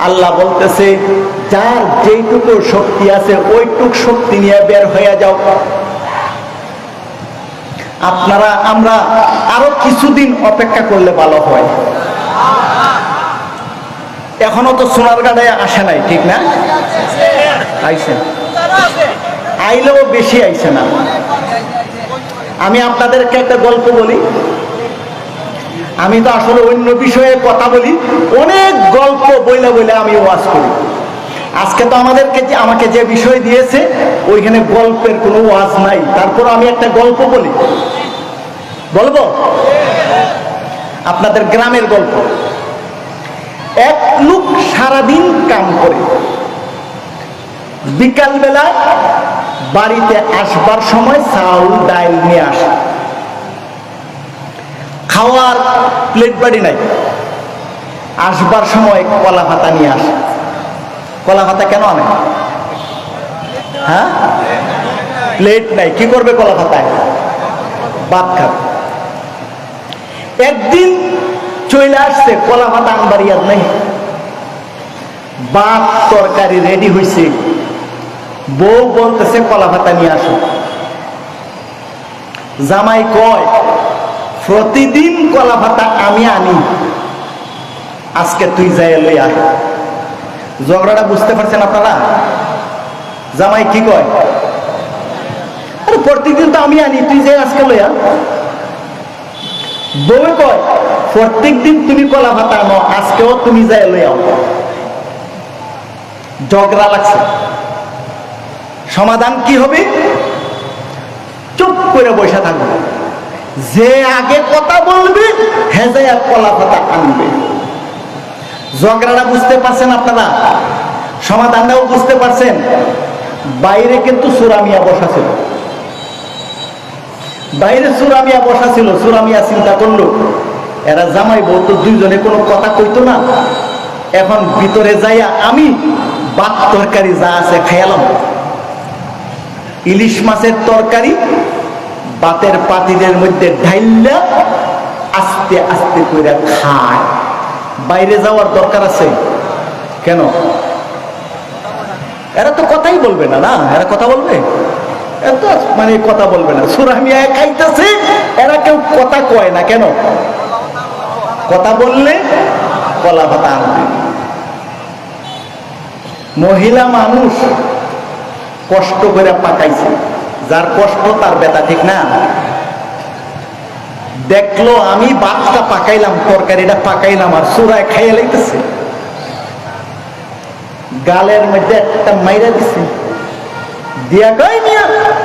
আল্লাহ বলতেছে, যার যেটুকু শক্তি আছে ওইটুক শক্তি নিয়ে বের হয়ে যাও। আপনারা আমরা আরো কিছুদিন অপেক্ষা করলে ভালো হয়। এখনো তো সোনারগাঁয়ে আসে নাই, ঠিক না? আইসে, আইলেও বেশি আইসে না। আমি আপনাদেরকে একটা গল্প বলি। আমি তো আসলে অন্য বিষয়ে কথা বলি, অনেক গল্প বইলে বইলে আমি ওয়াজ করি। আজকে তো আমাকে যে বিষয় দিয়েছে ওইখানে গল্পের কোনো ওয়াজ নাই, তারপর আমি একটা গল্প বলি। বলবো? আপনাদের গ্রামের গল্প। এক লোক সারাদিন কাম করে, বিকালবেলা বাড়িতে আসবার সময় চাউল ডাল নিয়ে আসে। খাওয়ার প্লেট বাড়ি নাই, আসবার সময় কলা পাতা নিয়ে আসে। কলা পাতা কেন আনে? হ্যাঁ, প্লেট নাই, কি করবে কলা পাতায়? ভাত খাবে। একদিন চলে আসছে, কলা পাতা আনবার ইয়াদ নাই। ভাত তরকারি রেডি হয়েছে, বউ বলতেছে কলা পাতা নিয়ে আসো। জামাই কয়, প্রতিদিন কলা পাতা আমি আনি, আজকে তুই যাই লই আয়। ঝগড়াটা বুঝতে পারছেন আপনারা? জামাই কি কয়? আরে প্রতিদিন তো আমি আনি, তুই যাই আজকে লই আয়। বউ কয়, প্রত্যেক দিন তুমি কলা পাতা আনো, আজকেও তুমি যাই লই আও। ঝগড়া লাগছে। সমাধান কি হবে? চুপ করে বসে থাকবে, যে আগে কথা বলবে হেজায়া কলা পাতা আনবে। ঝগড়াটা বুঝতে পারছেন আপনারা? সমাধানটাও বুঝতে পারছেন? বাইরে কিন্তু সুরামিয়া বসা ছিল, বাইরে সুরামিয়া বসা ছিল। সুরামিয়া চিন্তা করলো, এরা জামাই বউ তো দুইজনে কোনো কথা কইতো না, এখন ভিতরে যাইয়া আমি ভাত তরকারি যা আছে খাইলাম। ইলিশ মাছের তরকারি ভাতের পাতিলের মধ্যে ঢাইলা আস্তে আস্তে করে খায়। বাইরে যাওয়ার দরকার আছে কেন? এরা তো কথাই বলবে না, না এরা কথা বলবে? এত মানে কথা বলবে না। সুরামিয়া খাইতেছে, এরা কেউ কথা কয় না কেন? কথা বললে কলা পাতা আনবে। মহিলা মানুষ কষ্ট করে পাকাইছে, যার কষ্ট তার ব্যথা, ঠিক না? দেখলো আমি ভাতটা পাকাইলাম, তরকারিটা পাকাইলাম, আর চূড়ায় খাইয়ে লাইতেছে। গালের মধ্যে একটা মাইরা দিছে, দিয়া কই মিয়া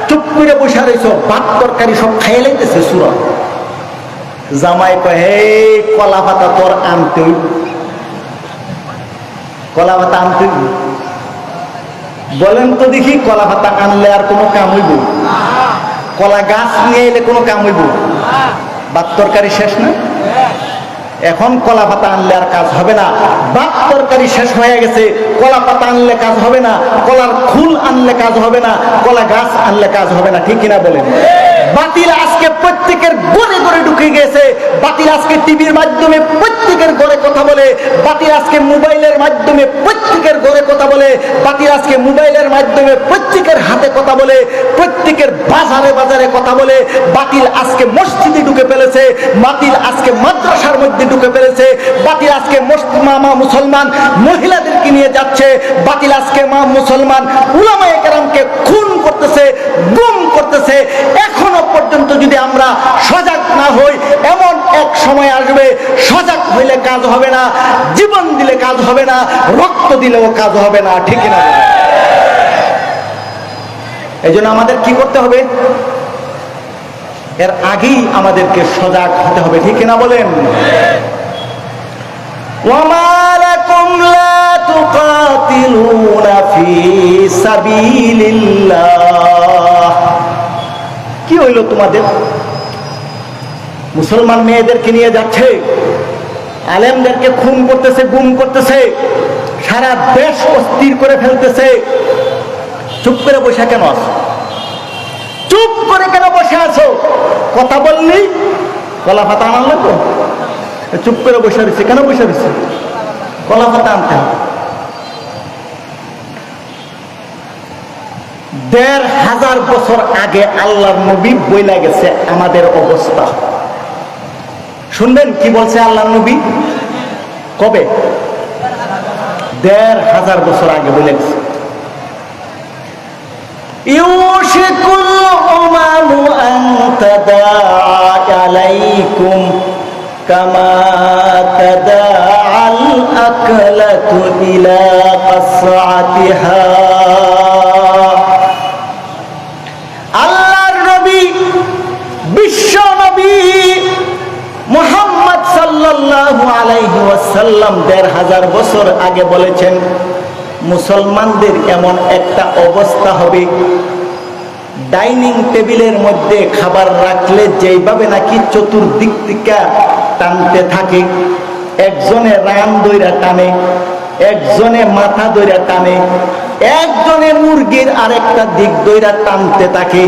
চুপ করে বসে রইছো, ভাত তরকারি সব খাইয়ে লাইতেছে চূড়া। জামাই কয়, হে কলা পাতা তোর আনতে হইব, কলা পাতা আনতে হইব। বলেন তো দেখি, কলা পাতা আনলে আর কোনো কাম হইব? কলা গাছ নিয়ে এলে কোনো কাম হইব? ভাত তরকারি শেষ না? এখন কলা পাতা আনলে আর কাজ হবে না। ভাত তরকারি শেষ হয়ে গেছে, কলা পাতা আনলে কাজ হবে না, কলার ফুল আনলে কাজ হবে না, কলা গাছ আনলে কাজ হবে না, ঠিক কিনা বলেন? বাতিল আজকে প্রত্যেকের ঘরে ঘরে ঢুকে গেছে। বাতিল আজকে টিভির মাধ্যমে প্রত্যেকের ঘরে কথা বলে। বাতিল আজকে মোবাইলের মাধ্যমে প্রত্যেকের ঘরে কথা বলে। বাতিল আজকে মোবাইলের মাধ্যমে প্রত্যেকের হাতে কথা বলে, প্রত্যেকের বাজারে বাজারে কথা বলে। বাতিল আজকে মসজিদে ঢুকে ফেলেছে। বাতিল আজকে মাদ্রাসার মধ্যে ঢুকে ফেলেছে। বাতিল আজকে মা মুসলমান মহিলাদেরকে নিয়ে যাচ্ছে। বাতিল আজকে মা মুসলমান উলামায়ে কেরামকে খুন করতেছে, গুম করতেছে। এখনো পর্যন্ত যদি আমরা সজাগ না হই, এমন এক সময় আসবে সজাগ হইলে কাজ হবে না, জীবন দিলে কাজ হবে না, রক্ত দিলেও কাজ হবে না। ঠিক না? এই জন্য আমাদের কি করতে হবে? এর আগেই আমাদেরকে সজাগ হতে হবে। ঠিক না বলেন? ওয়ামা লাকুম লা তুকাতিলুনা ফি সাবিলিল্লাহ। কি হইল তোমাদের? মুসলমান মেয়েদেরকে নিয়ে যাচ্ছে, আলেমদেরকে খুন করতেছে, গুম করতেছে, সারা দেশ অস্থির করে ফেলতেছে। চুপ করে বসে কেন আছো? চুপ করে কেন বসে আছো? কথা বললি কলা পাতা আনার লাগবে? চুপ করে বসে রয়েছে কেন? বসে রয়েছে কলা পাতা আনতে হবে। ১৫০০ বছর আগে আল্লাহর নবী বইলা গেছে আমাদের অবস্থা। শুনবেন কি বলছে আল্লাহর নবী? কবে? ১৫০০ বছর আগে বলে গেছে। ইউশিকুল উমামু আন তাদাআ আলাইকুম কামা তাদাআল আকলাতু ইলা কাসআতিহা। আল্লাহর নবী, বিশ্ব নবী মুহাম্মদ সাল্লাল্লাহু আলাইহি ওয়াসাল্লাম ১৫০০ বছর আগে বলেছেন, মুসলমানদের এমন একটা অবস্থা হবে, ডাইনিং টেবিলের মধ্যে খাবার রাখলে যেইভাবে নাকি চতুর্দিক থেকে টানতে থাকে, একজনে রান দইরা টানে, একজনে মাথা দইরা টানে, একজনে মুরগির আরেকটা দিক দইরা টানতে থাকে।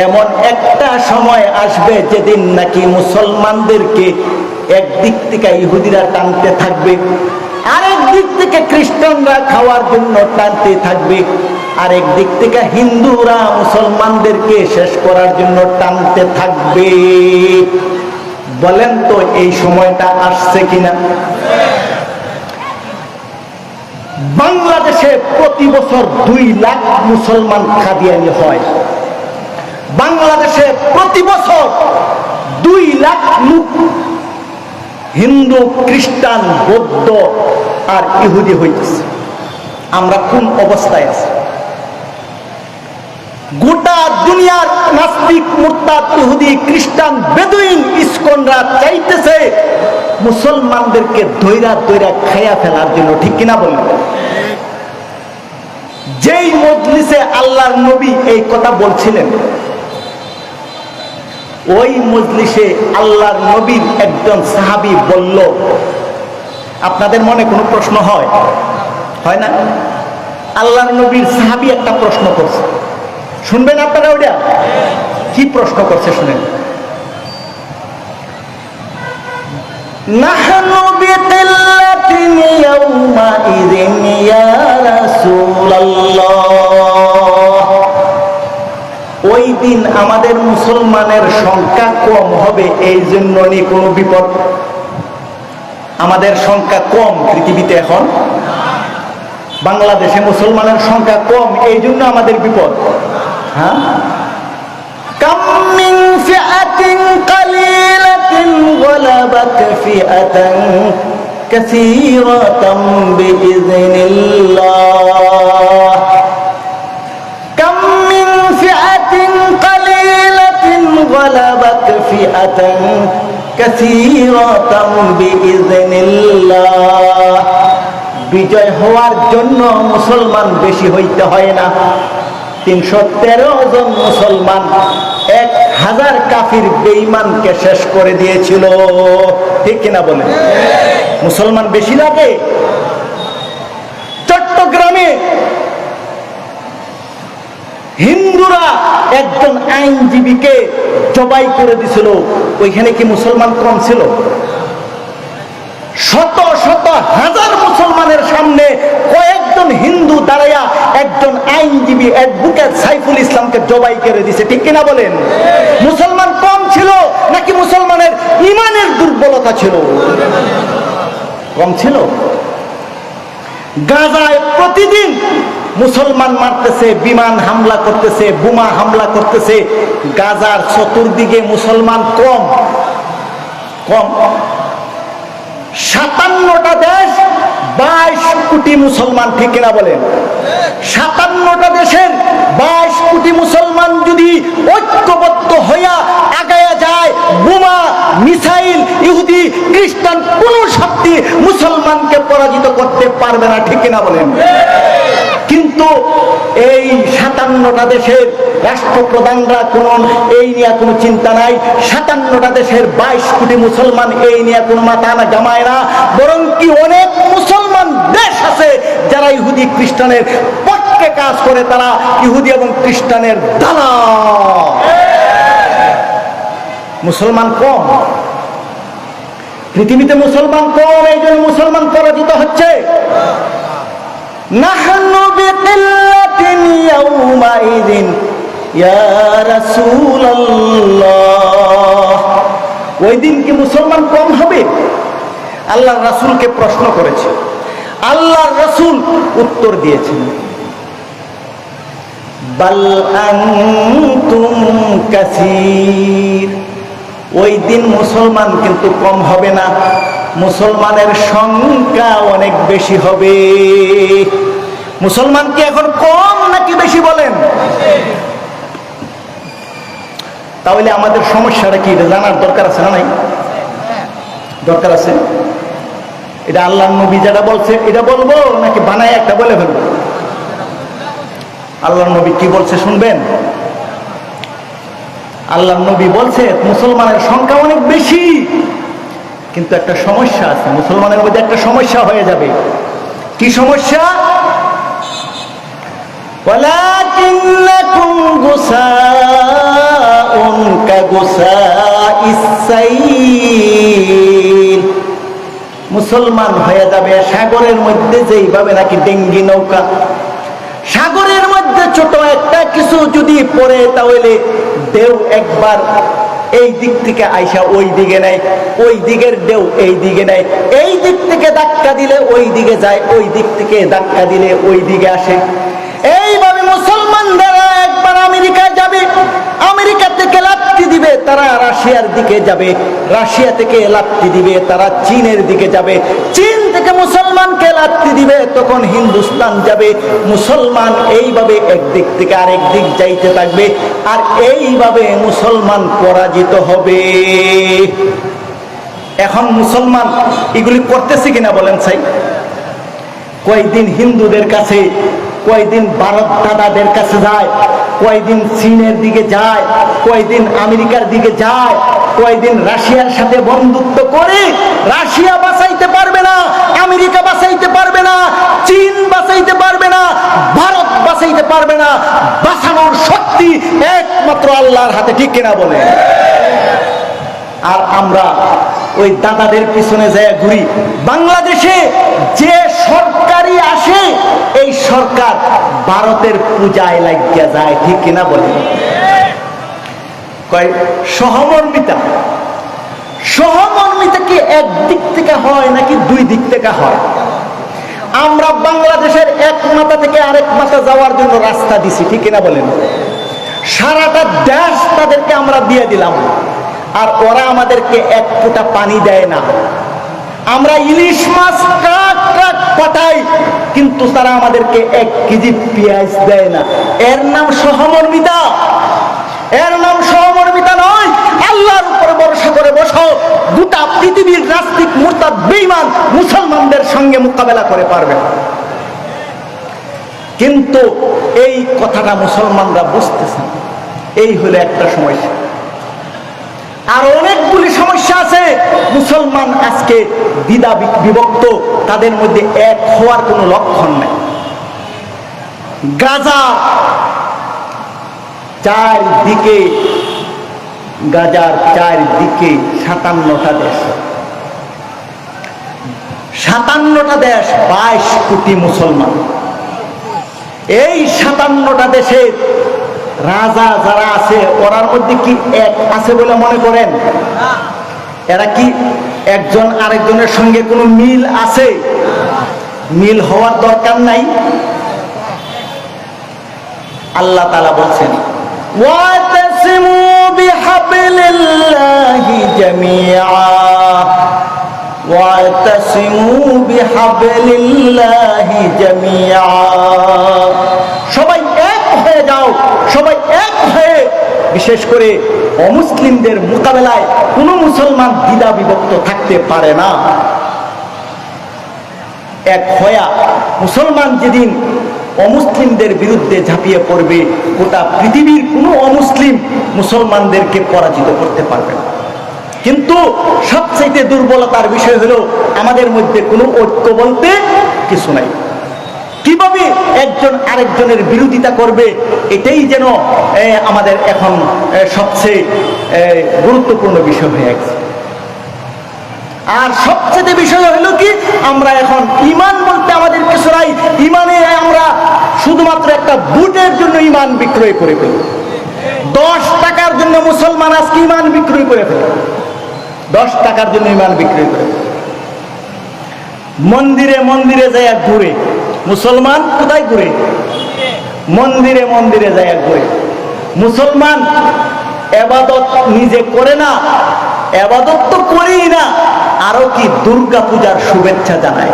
এমন একটা সময় আসবে যেদিন নাকি মুসলমানদেরকে একদিক থেকে ইহুদিরা টানতে থাকবে, আরেক দিক থেকে খ্রিস্টানরা খাওয়ার জন্য টানতে থাকবে, আরেক দিক থেকে হিন্দুরা মুসলমানদেরকে শেষ করার জন্য টানতে থাকবে। বলেন তো এই সময়টা আসছে কিনা? বাংলাদেশে প্রতি বছর ২ লাখ মুসলমান কাদিয়ানী হয়। বাংলাদেশে প্রতি বছর ২ লাখ লোক হিন্দু, খ্রিস্টান, বৌদ্ধ আর ইহুদি হইতেছে। আমরা কোন অবস্থায় আছি? গোটা দুনিয়ার নাস্তিক, মুরতাদ, ইহুদি, খ্রিস্টান, বেদুইন, ইসকনরা চাইতেছে মুসলমানদেরকে দইরা দইরা খাইয়া ফেলার জন্য। ঠিক কিনা বলেন? যেই মজলিসে আল্লাহর নবী এই কথা বলছিলেন, ওই মজলিসে আল্লাহর নবীর একজন সাহাবী বলল, আপনাদের মনে কোনো প্রশ্ন হয়? হয় না? আল্লাহর নবীর সাহাবী একটা প্রশ্ন করছে, শুনবেন আপনারা? ওইটা কি প্রশ্ন করছে শুনেন। নাহনু বিকিল্লাতিন ইয়াউমাইযিন ইয়া রাসূলুল্লাহ। ওই দিন আমাদের মুসলমানের সংখ্যা কম হবে, এই জন্য নেই কোনো বিপদ। আমাদের সংখ্যা কম পৃথিবীতে এখন, বাংলাদেশে মুসলমানের সংখ্যা কম, এই জন্য আমাদের বিপদ। হ্যাঁ, কাম মিন ফিআতিন কালিলাতিন গালাবাত ফিআতান কাসীরাতান বিইযনিল্লাহ। কাম মিন ফিআতিন কালিলাতিন গালাবাত ফিআতান কাসীরাতান বিইযনিল্লাহ। বিজয় হওয়ার জন্য মুসলমান বেশি হইতে হয় না। ৩১৩ জন মুসলমান ১,০০০ কাফির বেঈমানকে শেষ করে দিয়েছিল। ঠিক কিনা বলেন? মুসলমান বেশি লাগে? চট্টগ্রামে হিন্দুরা একজন আইনজীবীকে জবাই করে দিছিল, ওইখানে কি মুসলমান কম ছিল? শত শত হাজার মুসলমানের সামনে কয়েকজন হিন্দু দাঁড়াইয়া একজন আইনজীবী অ্যাডভোকেট সাইফুল ইসলামকে জবাই করে দিছে, ঠিক কিনা বলেন? মুসলমান কম ছিল নাকি মুসলমানের ইমানের দুর্বলতা ছিল? কম ছিল। গাজায় প্রতিদিন মুসলমান মারতেছে, বিমান হামলা করতেছে, বোমা হামলা করতেছে। গাজার চতুর্দিকে মুসলমান কম কম। 57টা দেশ, 22 কোটি মুসলমান, ঠিক কিনা বলেন? 57টা দেশের 22 কোটি মুসলমান যদি ঐক্যবদ্ধ হইয়া আগায়া যায়, বোমা মিসাইল ইহুদি খ্রিস্টান কোন শক্তি মুসলমানকে পরাজিত করতে পারবে না, ঠিক কিনা বলেন? কিন্তু এই 57টা দেশের রাষ্ট্রপ্রধানরা কোন এই নিয়ে কোনো চিন্তা নাই। 57টা দেশের 22 কোটি মুসলমান এই নিয়ে কোনো মাথা না জামায় না, বরং কি অনেক মুসলমান দেশ আছে যারা ইহুদি খ্রিস্টানের পক্ষে কাজ করে, তারা ইহুদি এবং খ্রিস্টানের দালাল। মুসলমান কম, পৃথিবীতে মুসলমান কম, এই জন্য মুসলমান পরাজিত হচ্ছে। নাহনু বিকিল্লাতিন ইয়াউমাইযিন ইয়া রাসূলুল্লাহ। ওই দিন কি মুসলমান কম হবে? আল্লাহর রাসূলকে প্রশ্ন করেছে, আল্লাহর রাসূল উত্তর দিয়েছেন, বাল আনতুম কাসীর। ওই দিন মুসলমান কিন্তু কম হবে না, মুসলমানের সংখ্যা অনেক বেশি হবে। মুসলমান কি এখন কম নাকি বেশি বলেন? তাহলে আমাদের সমস্যাটা কি এটা জানার দরকার আছে না নাই? দরকার আছে। এটা আল্লাহর নবী যেটা বলছে এটা বলবো নাকি বানায় একটা বলে ফেলবো? আল্লাহর নবী কি বলছে শুনবেন? আল্লাহর নবী বলছে মুসলমানের সংখ্যা অনেক বেশি, কিন্তু একটা সমস্যা আছে, মুসলমানের মধ্যে একটা সমস্যা হয়ে যাবে। কি সমস্যা? ওয়ালাকিন্নাকুম গুসাউন কাগুসাইস সাইল। মুসলমান হয়ে যাবে সাগরের মধ্যে যেইভাবে নাকি ডেঙ্গি নৌকা, সাগরের মধ্যে ছোট একটা কিছু যদি পড়ে তাহলে ঢেউ একবার এই দিক থেকে আইসা ওই দিকে নেয়, ওই দিকের ঢেউ এই দিকে নেয়, এই দিক থেকে ধাক্কা দিলে ওই দিকে যায়, ওই দিক থেকে ধাক্কা দিলে ওই দিকে আসে। এইভাবে মুসলমানরা একবার আমেরিকায় যাবে, আমেরিকা থেকে লাফতি দিবে তারা রাশিয়ার দিকে যাবে, রাশিয়া থেকে লাফতি দিবে তারা চীনের দিকে যাবে, চীন থেকে মুসলমানকে লাফতি দিবে তখন হিন্দুস্তান যাবে। মুসলমান এইভাবে একদিক থেকে আরেক দিক যাইতে থাকবে, আর এইভাবে মুসলমান পরাজিত হবে। এখন মুসলমান এগুলি করতেছে কিনা বলেন চাই? কয়েকদিন হিন্দুদের কাছে, কয়েকদিন ভারত দাদাদের কাছে যায়, কয়েকদিন চীনের দিকে যায়, কয়েকদিন আমেরিকার দিকে যায়, কয়েকদিন রাশিয়ার সাথে বন্ধুত্ব করে। রাশিয়া বাঁচাইতে পারবে না, আমেরিকা বাঁচাইতে পারবে না, চীন বাঁচাইতে পারবে না, ভারত বাঁচাইতে পারবে না। বাঁচানোর শক্তি একমাত্র আল্লাহর হাতে, ঠিক কিনা বলে? আর আমরা ওই দাদাদের পিছনে যায় ঘুরি। বাংলাদেশে যে সরকারি আসে এই সরকার ভারতের পূজায় লাগিয়া যায়, ঠিক কিনা বলে? কয় সহমর্মিতা, সহমর্মিতা কি এক দিক থেকে হয় নাকি দুই দিক থেকে হয়? আমরা বাংলাদেশের এক মাথা থেকে আরেক মাথা যাওয়ার জন্য রাস্তা দিছি, ঠিক কিনা বলেন? সারাটা দেশ তাদেরকে আমরা দিয়ে দিলাম, আর ওরা আমাদেরকে এক ফোঁটা পানি দেয় না। আমরা ইলিশ মাছ ট্রাক ট্রাক পাঠাই, কিন্তু তারা আমাদেরকে 1 কেজি পেঁয়াজ দেয় না। এর নাম সহমর্মিতা? এর নাম সহমর্মিতা নয়। আল্লাহর উপরে ভরসা করে বসো, গোটা পৃথিবীর নাস্তিক মুরতাদ বেঈমান মুসলমানদের সঙ্গে মোকাবেলা করে পারবে। কিন্তু এই কথাটা মুসলমানরা বুঝতেছে না, এই হলো একটা সমস্যা। আর অনেকগুলি সমস্যা আছে। মুসলমান আজকে দ্বিধা বিভক্ত, তাদের মধ্যে এক হওয়ার কোনো লক্ষণ নেই। গাজা চারদিকে গাজার চারদিকে 57টা দেশ, 57টা দেশ, 22 কোটি মুসলমান। এই 57টা দেশের রাজা যারা আছে ওরার মধ্যে কি এক আছে বলে মনে করেন? এরা কি একজন আরেকজনের সঙ্গে কোনো মিল আছে? মিল হওয়ার দরকার নাই। আল্লাহ তাআলা বলছেন ওয়াতাসিমু বিহাবলিল্লাহি জামিআ ওয়াতাসিমু বিহাবলিল্লাহি জামিআ, সবাই এক হয়ে যাও, সবাই এক হয়ে। বিশেষ করে অমুসলিমদের মোকাবেলায় কোনো মুসলমান দ্বিধা বিভক্ত থাকতে পারে না। এক হয়া মুসলমান যেদিন অমুসলিমদের বিরুদ্ধে ঝাঁপিয়ে পড়বে, গোটা পৃথিবীর কোনো অমুসলিম মুসলমানদেরকে পরাজিত করতে পারবে না। কিন্তু সবচেয়ে দুর্বলতার বিষয় হলো আমাদের মধ্যে কোনো ঐক্য বলতে কিছু নাই। কিভাবে একজন আরেকজনের বিরোধিতা করবে, এটাই যেন আমাদের এখন সবচেয়ে গুরুত্বপূর্ণ বিষয় হয়ে গেছে। আর সবচেয়ে বিষয় হলো কি, আমরা এখন ঈমান বলতে আমাদের কিছু নাই। ঈমানে আমরা শুধুমাত্র একটা বুটের জন্য ঈমান বিক্রয় করে ফেলি। 10 টাকার জন্য মুসলমান আজকে ঈমান বিক্রয় করে ফেলে, 10 টাকার জন্য ঈমান বিক্রয় করে ফেলে। মন্দিরে মন্দিরে যায় ঘুরে, মুসলমান কোথায় ঘুরে? মন্দিরে মন্দিরে যায় ঘুরে। মুসলমান ইবাদত নিজে করে না, ইবাদত তো করেই না, আরো কি দুর্গা পূজার শুভেচ্ছা জানায়।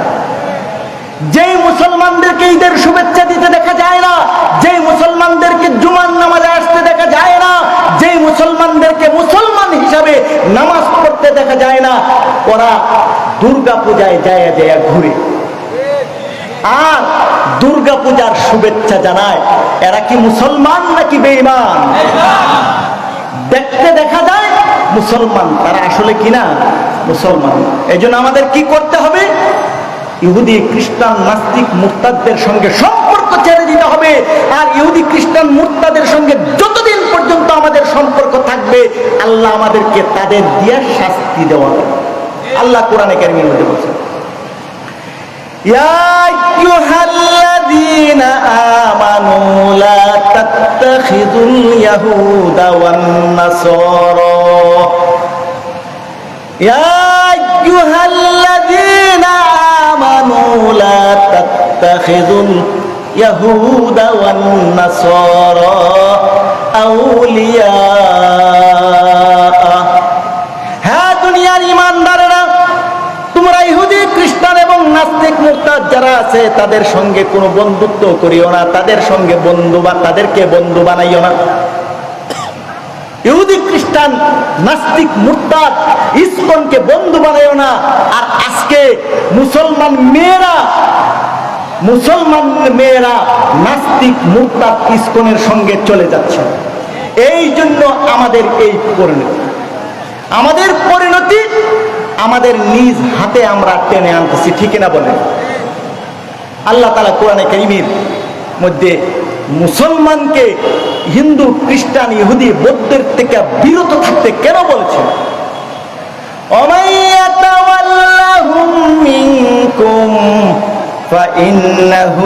যেই মুসলমানদেরকে ঈদের শুভেচ্ছা দিতে দেখা যায় না, যেই মুসলমানদেরকে জুমার নামাজে আসতে দেখা যায় না, যেই মুসলমানদেরকে মুসলমান হিসাবে নামাজ পড়তে দেখা যায় না, ওরা দুর্গা পূজায় যায় যায় ঘুরে আর দুর্গা পূজার শুভেচ্ছা জানায়। এরা কি মুসলমান নাকি বেঈমান? দেখতে দেখা যায় মুসলমান, তারা আসলে কিনা মুসলমান। এই জন্য আমাদের কি করতে হবে? ইহুদি খ্রিস্টান নাস্তিক মুরতাদদের সঙ্গে সম্পর্ক ছেড়ে দিতে হবে। আর ইহুদি খ্রিস্টান মুরতাদের সঙ্গে যতদিন পর্যন্ত আমাদের সম্পর্ক থাকবে, আল্লাহ আমাদেরকে তাদের দিয়ে শাস্তি দেওয়া হবে। আল্লাহ কোরআনে কারীমের মধ্যে বলেছেন ইয়া আইয়ুহাল্লাযীনা আমানু লা তাত্তাখিযুল ইয়াহুদা ওয়ান নাসারা ইয়া আইয়ুহাল্লাযীনা আমানু লা তাত্তাখিযুল ইয়াহুদা ওয়ান নাসারা আউলিয়া। হ্যাঁ দুনিয়ার ঈমানদারেরা, তোমরা ইহুদি খ্রিস্টান এবং নাস্তিক মুরতাদ যারা আছে তাদের সঙ্গে কোনো বন্ধুত্ব করিও না, তাদের সঙ্গে তাদেরকে বন্ধু বানাইও না। ইহুদি খ্রিস্টান নাস্তিক মুরতাদ ইসকনকে বন্ধু বানাইও না। আর আজকে মুসলমান মেয়েরা নাস্তিক মুরতাদ ইসকনের সঙ্গে চলে যাচ্ছে। এই জন্য আমাদের এই পরিণতি, আমাদের পরিণতি আমাদের নিজ হাতে আমরা টেনে আনতেছি, ঠিক না বলেন? আল্লাহ তাআলা কোরআনে কারীমের মধ্যে মুসলমানকে হিন্দু খ্রিস্টান ইহুদি বৌদ্ধের থেকে বিরত থাকতে কেন বলেছেন? ওমাইয়াতাওয়াল্লাহুম মিনকুম ফাইন্নাহু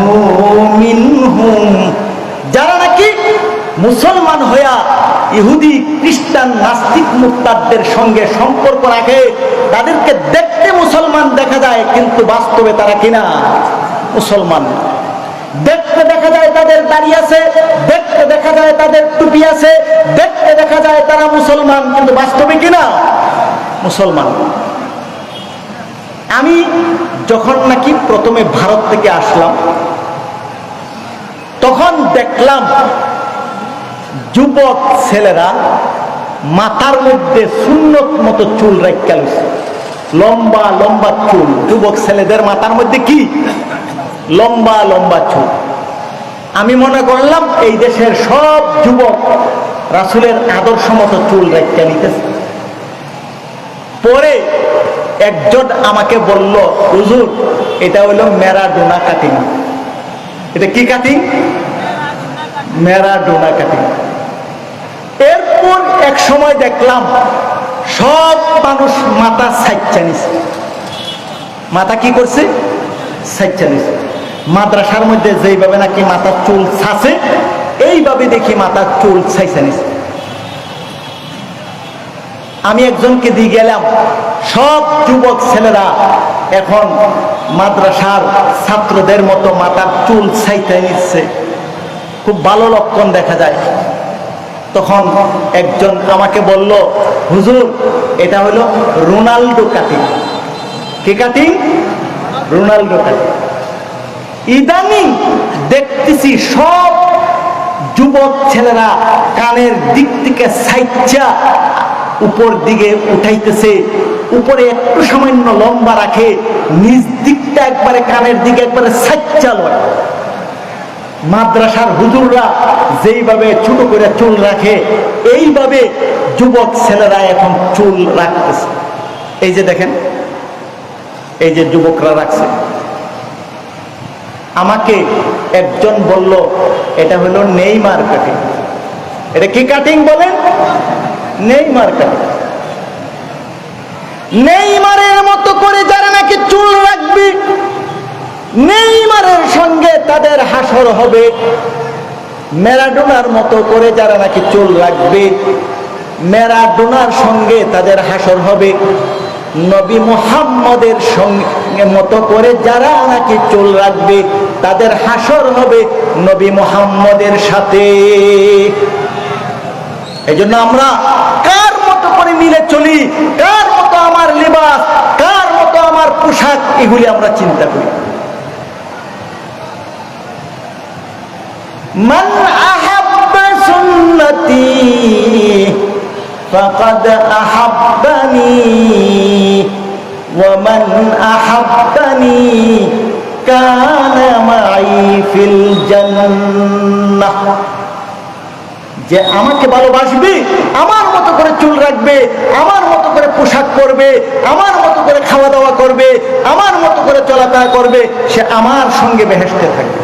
মিনহুম, যারা নাকি মুসলমান হইয়া ইহুদি খ্রিস্টান নাস্তিক মুরতাদদের সঙ্গে সম্পর্ক রাখে, তাদেরকে দেখতে মুসলমান দেখা যায় কিন্তু বাস্তবে তারা কিনা মুসলমান। দেখতে দেখা যায় তাদের দাড়ি আছে, দেখতে দেখা যায় তাদের টুপি আছে, দেখতে দেখা যায় তারা মুসলমান কিন্তু বাস্তবে কিনা মুসলমান। আমি যখন নাকি প্রথমে ভারত থেকে আসলাম তখন দেখলাম যুবক ছেলেরা মাথার মধ্যে সুন্নত মতো চুল রাখা লইছে, লম্বা লম্বা চুল। যুবক ছেলেদের মাথার মধ্যে কি লম্বা লম্বা চুল। আমি মনে করলাম এই দেশের সব যুবক রাসূলের আদর্শ মতো চুল রাখা নিতেছে। পরে একজন আমাকে বলল, হুজুর এটা হলো ম্যারাডোনা কাটিং। এটা কি কাটিং? Maradona cutting. এক সময় দেখলাম সব মানুষ মাথা সাইচ্চা নিছে। মাথা কি করছে? সাইচ্চা নিছে। মাদ্রাসার মধ্যে যেইভাবে নাকি মাথার চুল ছাছে, এইভাবে দেখি মাথার চুল ছাইচা নিছে। আমি একজনকে দিয়ে গেলাম, সব যুবক ছেলেরা এখন মাদ্রাসার ছাত্রদের মতো মাথার চুল ছাইতে নিচ্ছে, খুব ভালো লক্ষণ দেখা যায়। তখন একজন আমাকে বলল, হুজুর এটা হলো রোনাল্ডো কাটিং। কি কাটিং? Ronaldo cutting. ইদানিং দেখতেছি সব যুবক ছেলেরা কানের দিক থেকে সাইচ্চা উপর দিকে উঠাইতেছে, উপরে একটু সামান্য লম্বা রাখে, নিজ দিকটা একবারে কানের দিকে একবারে সাইচ্চা লয়। মাদ্রাসার হুজুররা যেইভাবে ছোট করে চুল রাখে, এইভাবে যুবক ছেলেরা এখন চুল রাখতেছে। এই যে দেখেন, এই যে যুবকরা রাখছে। আমাকে একজন বলল এটা হলো নেইমার কাটিং। এটা কি কাটিং বলেন? Neymar cutting. নেইমারের মতো করে যারা নাকি চুল রাখবে, নেইমারের সঙ্গে তাদের হাসর হবে। ম্যারাডোনার মতো করে যারা নাকি চুল রাখবে, ম্যারাডোনার সঙ্গে তাদের হাসর হবে। নবী মুহাম্মদের সঙ্গে মতো করে যারা নাকি চুল রাখবে, তাদের হাসর হবে নবী মুহাম্মদের সাথে। এই জন্য আমরা কার মতো করে মিলে চলি, কার মতো আমার লিবাস, কার মতো আমার পোশাক, এগুলি আমরা চিন্তা করি। মান আহাব্বা সুন্নতি ফাকাদ আহাব্বানি ওয়া মান আহাব্বানি কানা মাই ফিল জান্নাহ। যে আমাকে ভালোবাসবে, আমার মতো করে চুল রাখবে, আমার মতো করে পোশাক পরবে, আমার মতো করে খাওয়া দাওয়া করবে, আমার মতো করে চলাফেরা করবে, সে আমার সঙ্গে বেহেশতে থাকবে।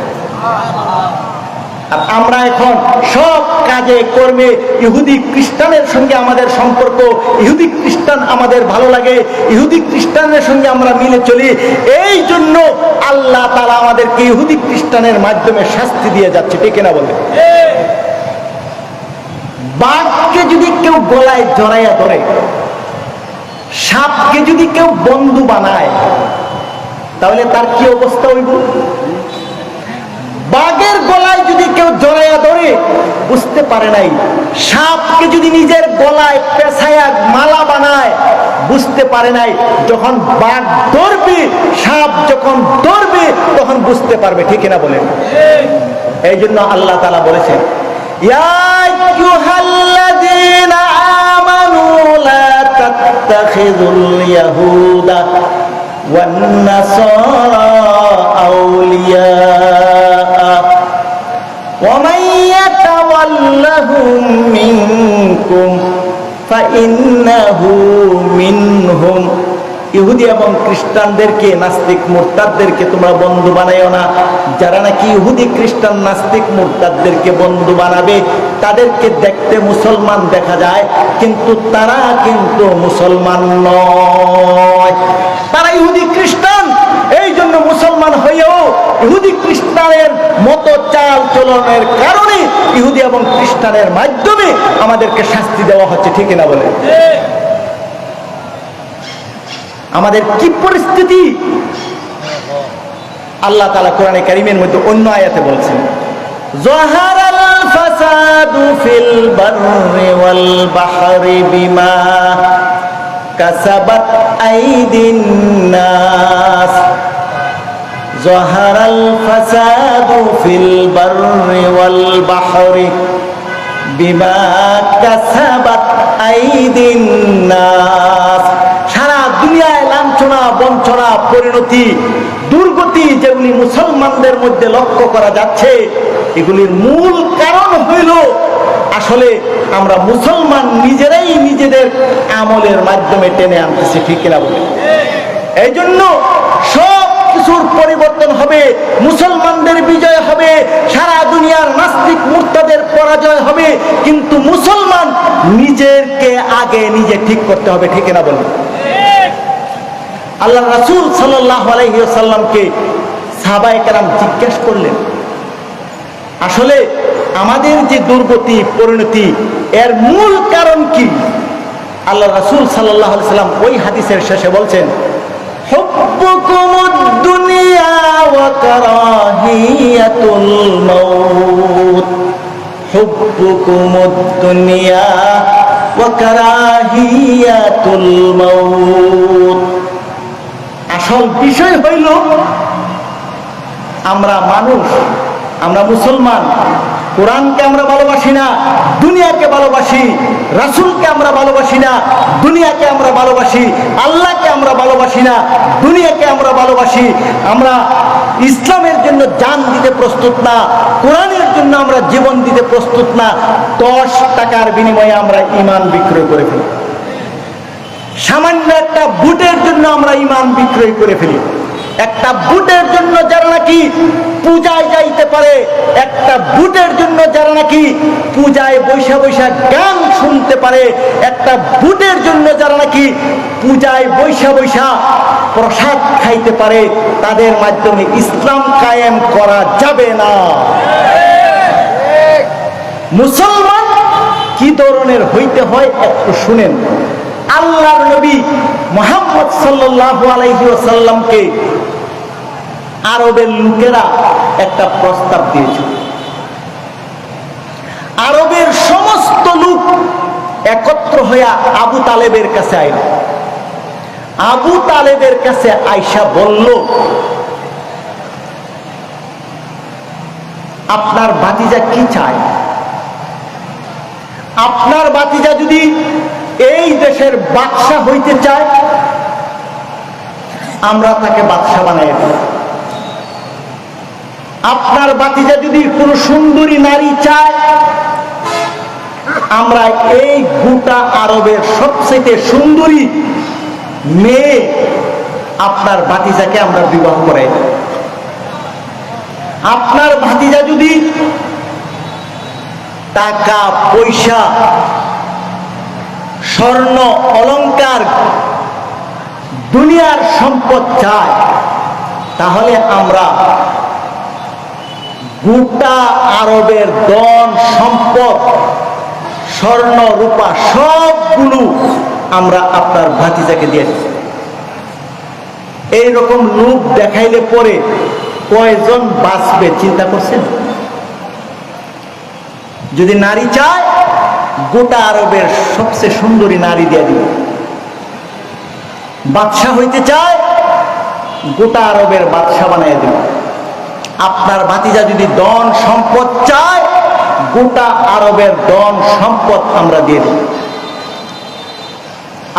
আর আমরা এখন সব কাজে কর্মে ইহুদি খ্রিস্টানের সঙ্গে আমাদের সম্পর্ক, ইহুদি খ্রিস্টান আমাদের ভালো লাগে, ইহুদি খ্রিস্টানের সঙ্গে আমরা মিলে চলি। এই জন্য আল্লাহ তাআলা আমাদেরকে ইহুদি খ্রিস্টানের মাধ্যমে শাস্তি দিয়ে যাচ্ছে, ঠিক না বলে? বাঘকে যদি কেউ গলায় জড়াইয়া ধরে, সাপকে যদি কেউ বন্ধু বানায়, তাহলে তার কি অবস্থা হইব? বাঘের গলায় যদি কেউ জড়াইয়া ধরে, বুঝতে পারে নাই। সাপকে যদি নিজের গলায় পেঁচাইয়া মালা বানায়, বুঝতে পারে নাই। যখন বাঘ ধরবে, সাপ যখন ধরবে, তখন বুঝতে পারবে, ঠিক না বলেন? এই জন্য আল্লাহ তাআলা বলেছেন, ইয়া আইয়ুহাল্লাযীনা আমানু লা তাত্তাখিযুল ইয়াহুদা ওয়ান নাসারা আউলিয়া ওয়া মান ইয়াতাওয়াল্লাহুম মিনকুম ফাইন্নাহু মিনহুম। ইহুদি এবং খ্রিস্টানদেরকে, নাস্তিক মুরতাদদেরকে তোমরা বন্ধু বানাইও না। যারা নাকি ইহুদি খ্রিস্টান নাস্তিক মুরতাদদেরকে বন্ধু বানাবে, তাদেরকে দেখতে মুসলমান দেখা যায়, কিন্তু তারা কিন্তু মুসলমান নয়, তারা ইহুদি খ্রিস্টান। এই জন্য মুসলমান হয়েও ইহুদি খ্রিস্টানের মতো চাল চলনের কারণে ইহুদি এবং খ্রিস্টানের মাধ্যমে আমাদেরকে শাস্তি দেওয়া হচ্ছে, ঠিক না বলে? আমাদের কি পরিস্থিতি! আল্লাহ তাআলা কোরআনে কারীমের মধ্যে অন্য আয়াতে বলছেন, যাহারাল ফাসাদু ফিল বাররি ওয়াল বাহরি বিমা কাসাবাত আইদিন নাস। যাহারাল ফাসাদু ফিল বাররি ওয়াল বাহরি বিমা কাসাবাত আইদিন নাস। সারা দুনিয়ায় লাঞ্ছনা, বঞ্চনা, পরিণতি, দুর্গতি যেগুলি মুসলমানদের মধ্যে লক্ষ্য করা যাচ্ছে, এগুলির মূল কারণ হইল আসলে আমরা মুসলমান নিজেরাই নিজেদের আমলের মাধ্যমে টেনে আনতেছি, ঠিক কিনা বলে? এই জন্য সব কিছুর পরিবর্তন হবে, মুসলমানদের বিজয় হবে, সারা দুনিয়ার নাস্তিক মুরতাদের পরাজয় হবে, কিন্তু মুসলমান নিজেকে আগে নিজে ঠিক করতে হবে। ঠিক না বলুন? আল্লাহ রাসূল সাল্লাল্লাহু আলাইহি ওয়াসাল্লামকে সাহাবায়ে কেরাম জিজ্ঞাসা করলেন, আসলে আমাদের যে দুর্গতি পরিণতি এর মূল কারণ কি? আল্লাহ রাসূল সাল্লাল্লাহু আলাইহি ওয়াসাল্লাম ওই হাদিসের শেষে বলছেন, হুব্বুকুমুদ দুনিয়া ওয়া কারাহিয়াতুল মাউত, হুব্বুকুমুদ দুনিয়া ওয়া কারাহিয়াতুল মাউত। আসল বিষয় হইল আমরা মানুষ, আমরা মুসলমান, কোরআনকে আমরা ভালোবাসি না, দুনিয়াকে ভালোবাসি, রাসূলকে আমরা ভালোবাসি না, দুনিয়াকে আমরা ভালোবাসি, আল্লাহকে আমরা ভালোবাসি না, দুনিয়াকে আমরা ভালোবাসি। আমরা ইসলামের জন্য জান দিতে প্রস্তুত না, কোরআনের জন্য আমরা জীবন দিতে প্রস্তুত না। 10 টাকার বিনিময়ে আমরা ঈমান বিক্রয় করে ফেলি। সামান্য একটা বুটের জন্য আমরা ঈমান বিক্রয় করে ফেলি। একটা বুটের জন্য যারা নাকি পূজায় যাইতে পারে, একটা বুটের জন্য যারা নাকি পূজায় বৈশা বৈশা গান শুনতে পারে, একটা বুটের জন্য যারা নাকি পূজায় বৈশা বৈশা প্রসাদ খাইতে পারে, তাদের মাধ্যমে ইসলাম কায়েম করা যাবে না। মুসলমান কি ধরনের হইতে হয় একটু শুনেন। আল্লাহর নবী মুহাম্মদ সাল্লাল্লাহু আলাইহি ওয়াসাল্লামকে আরবের লোকেরা একটা প্রস্তাব দিয়েছিল। আরবের সমস্ত লোক একত্র হইয়া আবু তালেবের কাছে আইল। আবু তালেবের কাছে আয়সা বলল, আপনার ভাতিজা কি চায়? আপনার ভাতিজা যদি এই দেশের বাদশা হইতে চায়, আমরা তাকে বাদশা বানাই দেব। আপনার ভাতিজা যদি কোন সুন্দরী নারী চায়, আমরা এই গোটা আরবের সবচেয়ে সুন্দরী মেয়ে আপনার ভাতিজাকে আমরা বিবাহ করাই দেব। আপনার ভাতিজা যদি টাকা পয়সা, স্বর্ণ অলংকার, দুনিয়ার সম্পদ চায়, তাহলে আমরা গোটা আরবের ধন সম্পদ, স্বর্ণ রূপা সবগুলো আমরা আপনার ভাতিজাকে দিয়ে দিই। এইরকম লোক দেখাইলে পরে কয়জন বাঁচবে চিন্তা করছেন? যদি নারী চায়, গোটা আরবের সবচেয়ে সুন্দরী নারী দিয়ে দিবে। বাদশা হইতে চায়, গোটা আরবের বাদশা বানিয়ে দিবে। আপনার ভাতিজা যদি ধন সম্পদ চায়, গোটা আরবের ধন সম্পদ আমরা দিয়ে দিই।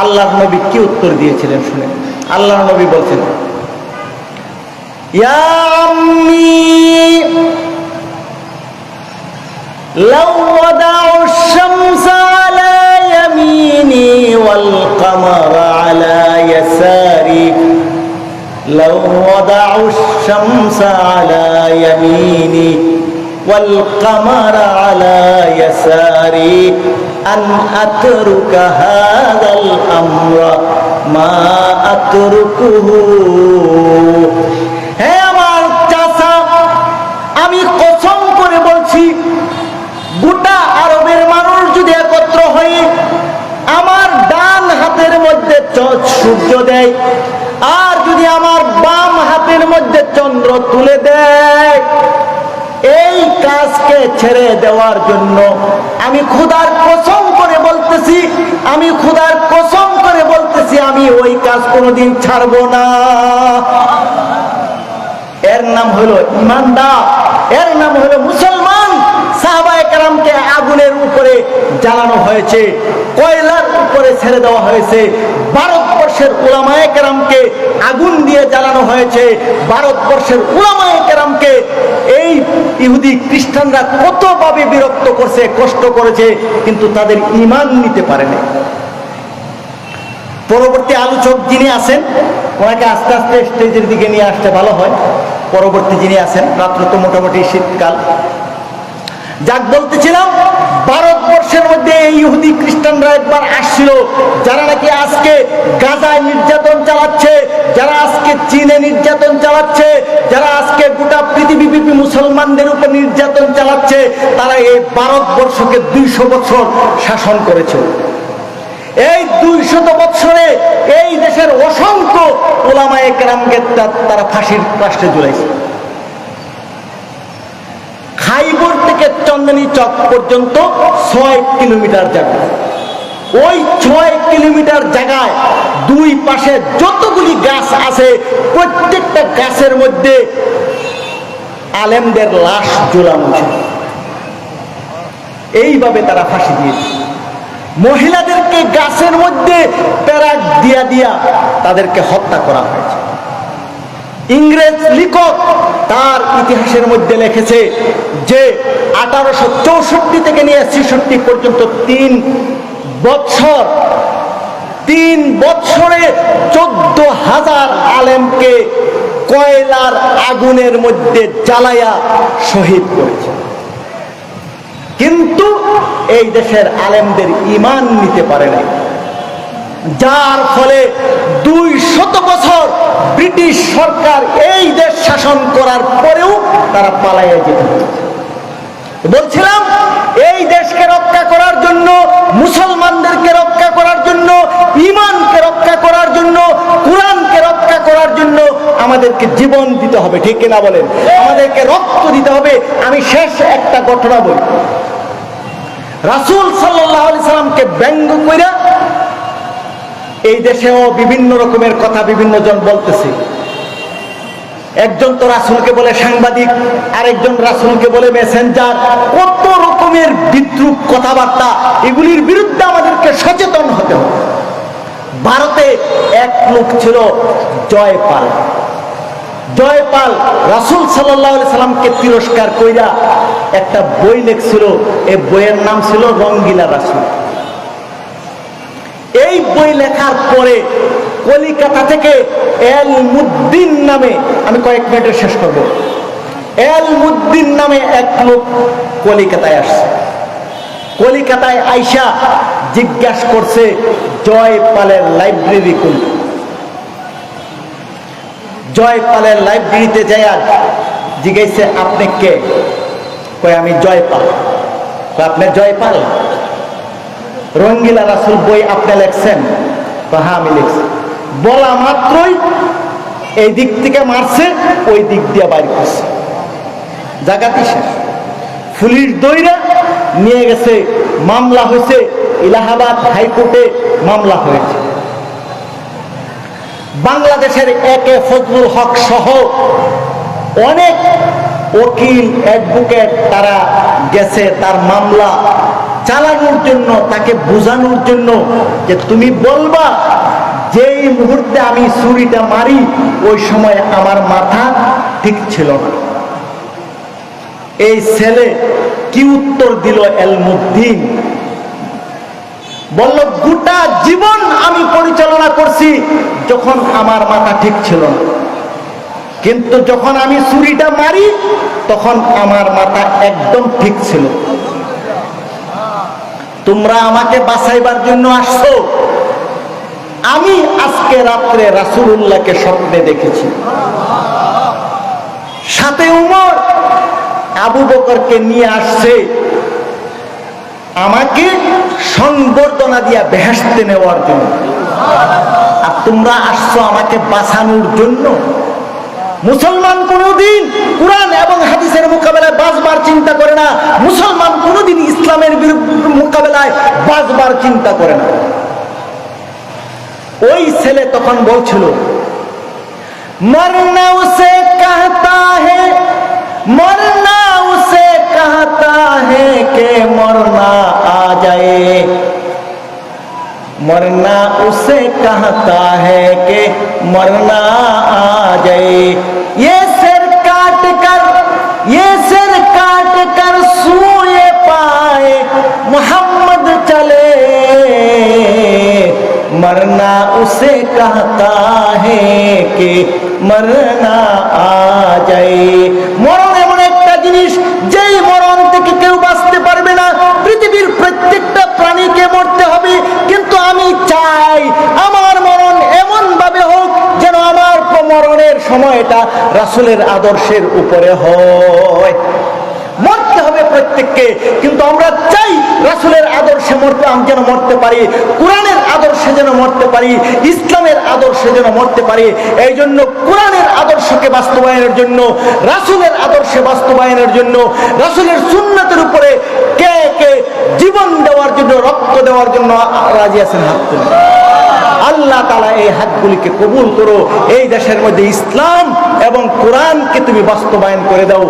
আল্লাহর নবী কি উত্তর দিয়েছিলেন শুনেন। আল্লাহর নবী বলছেন, ইয়া আম্মি লাউ ওয়াদাউ আশ-শামসা আলা ইয়ামিনি ওয়াল কামারা আলা ইয়াসারি, লাউ ওয়াদাউ আশ-শামসা আলা ইয়ামিনি ওয়াল কামারা আলা ইয়াসারি আন আতরুকা হাযাল আমরা মা আতরুকুহু। হে আমার চাচা, আমি কসম করে বলছি, গোটা আরবের মানুষ যদি একত্র হয়ে আমার ডান হাতের মধ্যে সূর্য দেয়, আর যদি আমার বাম হাতের মধ্যে চন্দ্র তুলে দেয়, এই কাজকে ছেড়ে দেওয়ার জন্য আমি খোদার কসম করে বলতেছি, আমি খোদার কসম করে বলতেছি, আমি ওই কাজ কোনোদিন ছাড়বো না। এর নাম হলো ইমানদার, এর নাম হলো মুসলমান। সাহাবায়ে কেরামকে আগুনের উপরে জ্বালানো হয়েছে, কয়লার উপরে ছেড়ে দেওয়া হয়েছে। ভারতবর্ষের উলামায়ে কেরামকে আগুন দিয়ে জ্বালানো হয়েছে। ভারতবর্ষের উলামায়ে কেরামকে এই ইহুদি খ্রিস্টানরা কতভাবে বিরক্ত করছে, কষ্ট করেছে, কিন্তু তাদের ঈমান নিতে পারেনি। পরবর্তী আলোচক যিনি আছেন ওনাকে আস্তে আস্তে স্টেজের দিকে নিয়ে আসতে ভালো হয়। পরবর্তী যিনি আছেন, রাত্র তো মোটামুটি শীতকাল। যাক, বলতেছিলাম ভারতবর্ষের মধ্যে এই ইহুদি খ্রিস্টানরা একবার আসছিল, যারা নাকি আজকে গাজায় নির্যাতন চালাচ্ছে, যারা আজকে চীনে নির্যাতন চালাচ্ছে, যারা আজকে গোটা পৃথিবীব্যাপী মুসলমানদের উপর নির্যাতন চালাচ্ছে, তারা এই ভারতবর্ষকে 200 বছর শাসন করেছে। এই 200 বছরে এই দেশের অসংখ্য উলামায়ে কেরামকে তারা ফাঁসির রাষ্ট্রে ঝুলাইছে। খাইবর থেকে চন্দনী চক পর্যন্ত 6 কিলোমিটার জায়গা। ওই 6 কিলোমিটার জায়গায় দুই পাশে যতগুলি গাছ আছে প্রত্যেকটা গাছের মধ্যে আলেমদের লাশ ঝুলানো ছিল। এইভাবে তারা ফাঁসি দিয়েছে। মহিলাদেরকে গাছের মধ্যে প্যারাক দিয়া দিয়া তাদেরকে হত্যা করা হয়েছে। ইংরেজ লেখক তার ইতিহাসের মধ্যে লিখেছে যে 1864 থেকে নিয়ে 66 পর্যন্ত 3 বছরে 14,000 আলেমকে কয়লার আগুনের মধ্যে জ্বালায়া শহীদ করেছে। কিন্তু এই দেশের আলেমদের ঈমান নিতে পারে নাই, যার ফলে 200 বছর ব্রিটিশ সরকার এই দেশ শাসন করার পরেও তারা পালাইয়া যেতে হয়েছে। বলছিলাম এই দেশকে রক্ষা করার জন্য, মুসলমানদেরকে রক্ষা করার জন্য, ঈমানকে রক্ষা করার জন্য, কোরআনকে রক্ষা করার জন্য আমাদেরকে জীবন দিতে হবে, ঠিক কিনা বলেন? আমাদেরকে রক্ত দিতে হবে। আমি শেষ একটা ঘটনা বলি। রাসূল সাল্লাল্লাহু আলাইহি সাল্লামকে ব্যঙ্গ কইরা এই দেশেও বিভিন্ন রকমের কথা বিভিন্ন জন বলতেছে। একজন তো রাসূলকে বলে সাংবাদিক, আরেকজন রাসূলকে বলে মেসেঞ্জার, কত রকমের বিদ্রূপ কথাবার্তা। এগুলির বিরুদ্ধে আমাদেরকে সচেতন হতে হবে। ভারতে এক লোক ছিল জয়পাল। জয়পাল রাসূল সাল্লাল্লাহু আলাইহি সাল্লামকে তিরস্কার কইরা একটা বই লিখছিল। এই বইয়ের নাম ছিল রঙ্গিলা রাসূল। এই বই লেখার পরে কলিকাতা থেকে এল মুদ্দিন নামে, আমি কয়েক মিনিটে শেষ করব, এল মুদ্দিন নামে এক লোক কলিকাতায় আসছে। কলিকাতায় আইসা জিজ্ঞাসা করছে জয়পালের লাইব্রেরি কোনটা। জয়পালের লাইব্রেরিতে যাইয়া জিজ্ঞাসা, আপনি কে? কয় আমি জয়পাল। আপনি জয়পাল? রঙ্গিলা রাসূল বই আপনি লেখছেন? হ্যাঁ আমি লিখছি। বলা মাত্রই এই দিক থেকে মারছে, ওই দিক দিয়ে বাইর করছে, জায়গাটি শেষ। ফুলির দইরা নিয়ে গেছে, মামলা হয়েছে, এলাহাবাদ হাইকোর্টে মামলা হয়েছে। বাংলাদেশের একে ফজলুল হক সহ অনেক উকিল, অ্যাডভোকেট তারা গেছে তার মামলা চালানোর জন্য, তাকে বোঝানোর জন্য যে তুমি বলবা যেই মুহূর্তে আমি ছুরিটা মারি ওই সময় আমার মাথা ঠিক ছিল না। এই ছেলে কি উত্তর দিল? এলমুদ্দিন বলল, গোটা জীবন আমি পরিচালনা করছি যখন আমার মাথা ঠিক ছিল না, কিন্তু যখন আমি ছুরিটা মারি তখন আমার মাথা একদম ঠিক ছিল। তোমরা আমাকে বাঁচাইবার জন্য আসছো। আমি আজকে রাত্রে রাসূলুল্লাহকে স্বপ্নে দেখেছি, সাথে উমর আবু বকরকে নিয়ে আসছে আমাকে সংবর্ধনা দিয়া বেহেশতে নেওয়ার জন্য। আর তোমরা আসছো আমাকে বাঁচানোর জন্য। মুসলমান কোনদিন কোরআন এবং হাদিসের মোকাবেলায় বাঁচবার চিন্তা করে না। মুসলমান কোনদিন ইসলামের মোকাবেলায় বাঁচবার চিন্তা করে না। ওই ছেলে তখন বলছিল, মরনা উসে कहता है, मरना उसे कहता है कि मरना आ जाए, मरना उसे कहता है कि मरना आ जाए, ये सिर काट कर सूए पाए मोहम्मद चले, मरना उसे कहता है कि मरना आ जाए। মরণ এমন একটা জিনিস যেই মরণ থেকে কেউ বাঁচতে পারবে না। পৃথিবীর প্রত্যেকটা প্রাণীকে মরতে হবে, কিন্তু আমি চাই আমার মরণ এমন ভাবে হোক যেন আমার মরণের সময়টা রাসূলের আদর্শের উপরে হয়। মরতে হবে প্রত্যেককে, কিন্তু আমরা চাই রাসূলের আদর্শে যেন মরতে পারি, কোরআনের আদর্শে যেন মরতে পারি, ইসলামের আদর্শে যেন মরতে পারি। এই জন্য কোরআনের আদর্শকে বাস্তবায়নের জন্য, রাসূলের আদর্শে বাস্তবায়নের জন্য, রাসূলের সুন্নাতের উপরে কে কে জীবন দেওয়ার জন্য, রক্ত দেওয়ার জন্য রাজি আছেন? হাত তুলুন। আল্লাহ তাআলা এই হাতগুলিকে কবুল করো। এই দেশের মধ্যে ইসলাম এবং কোরআনকে তুমি বাস্তবায়ন করে দাও।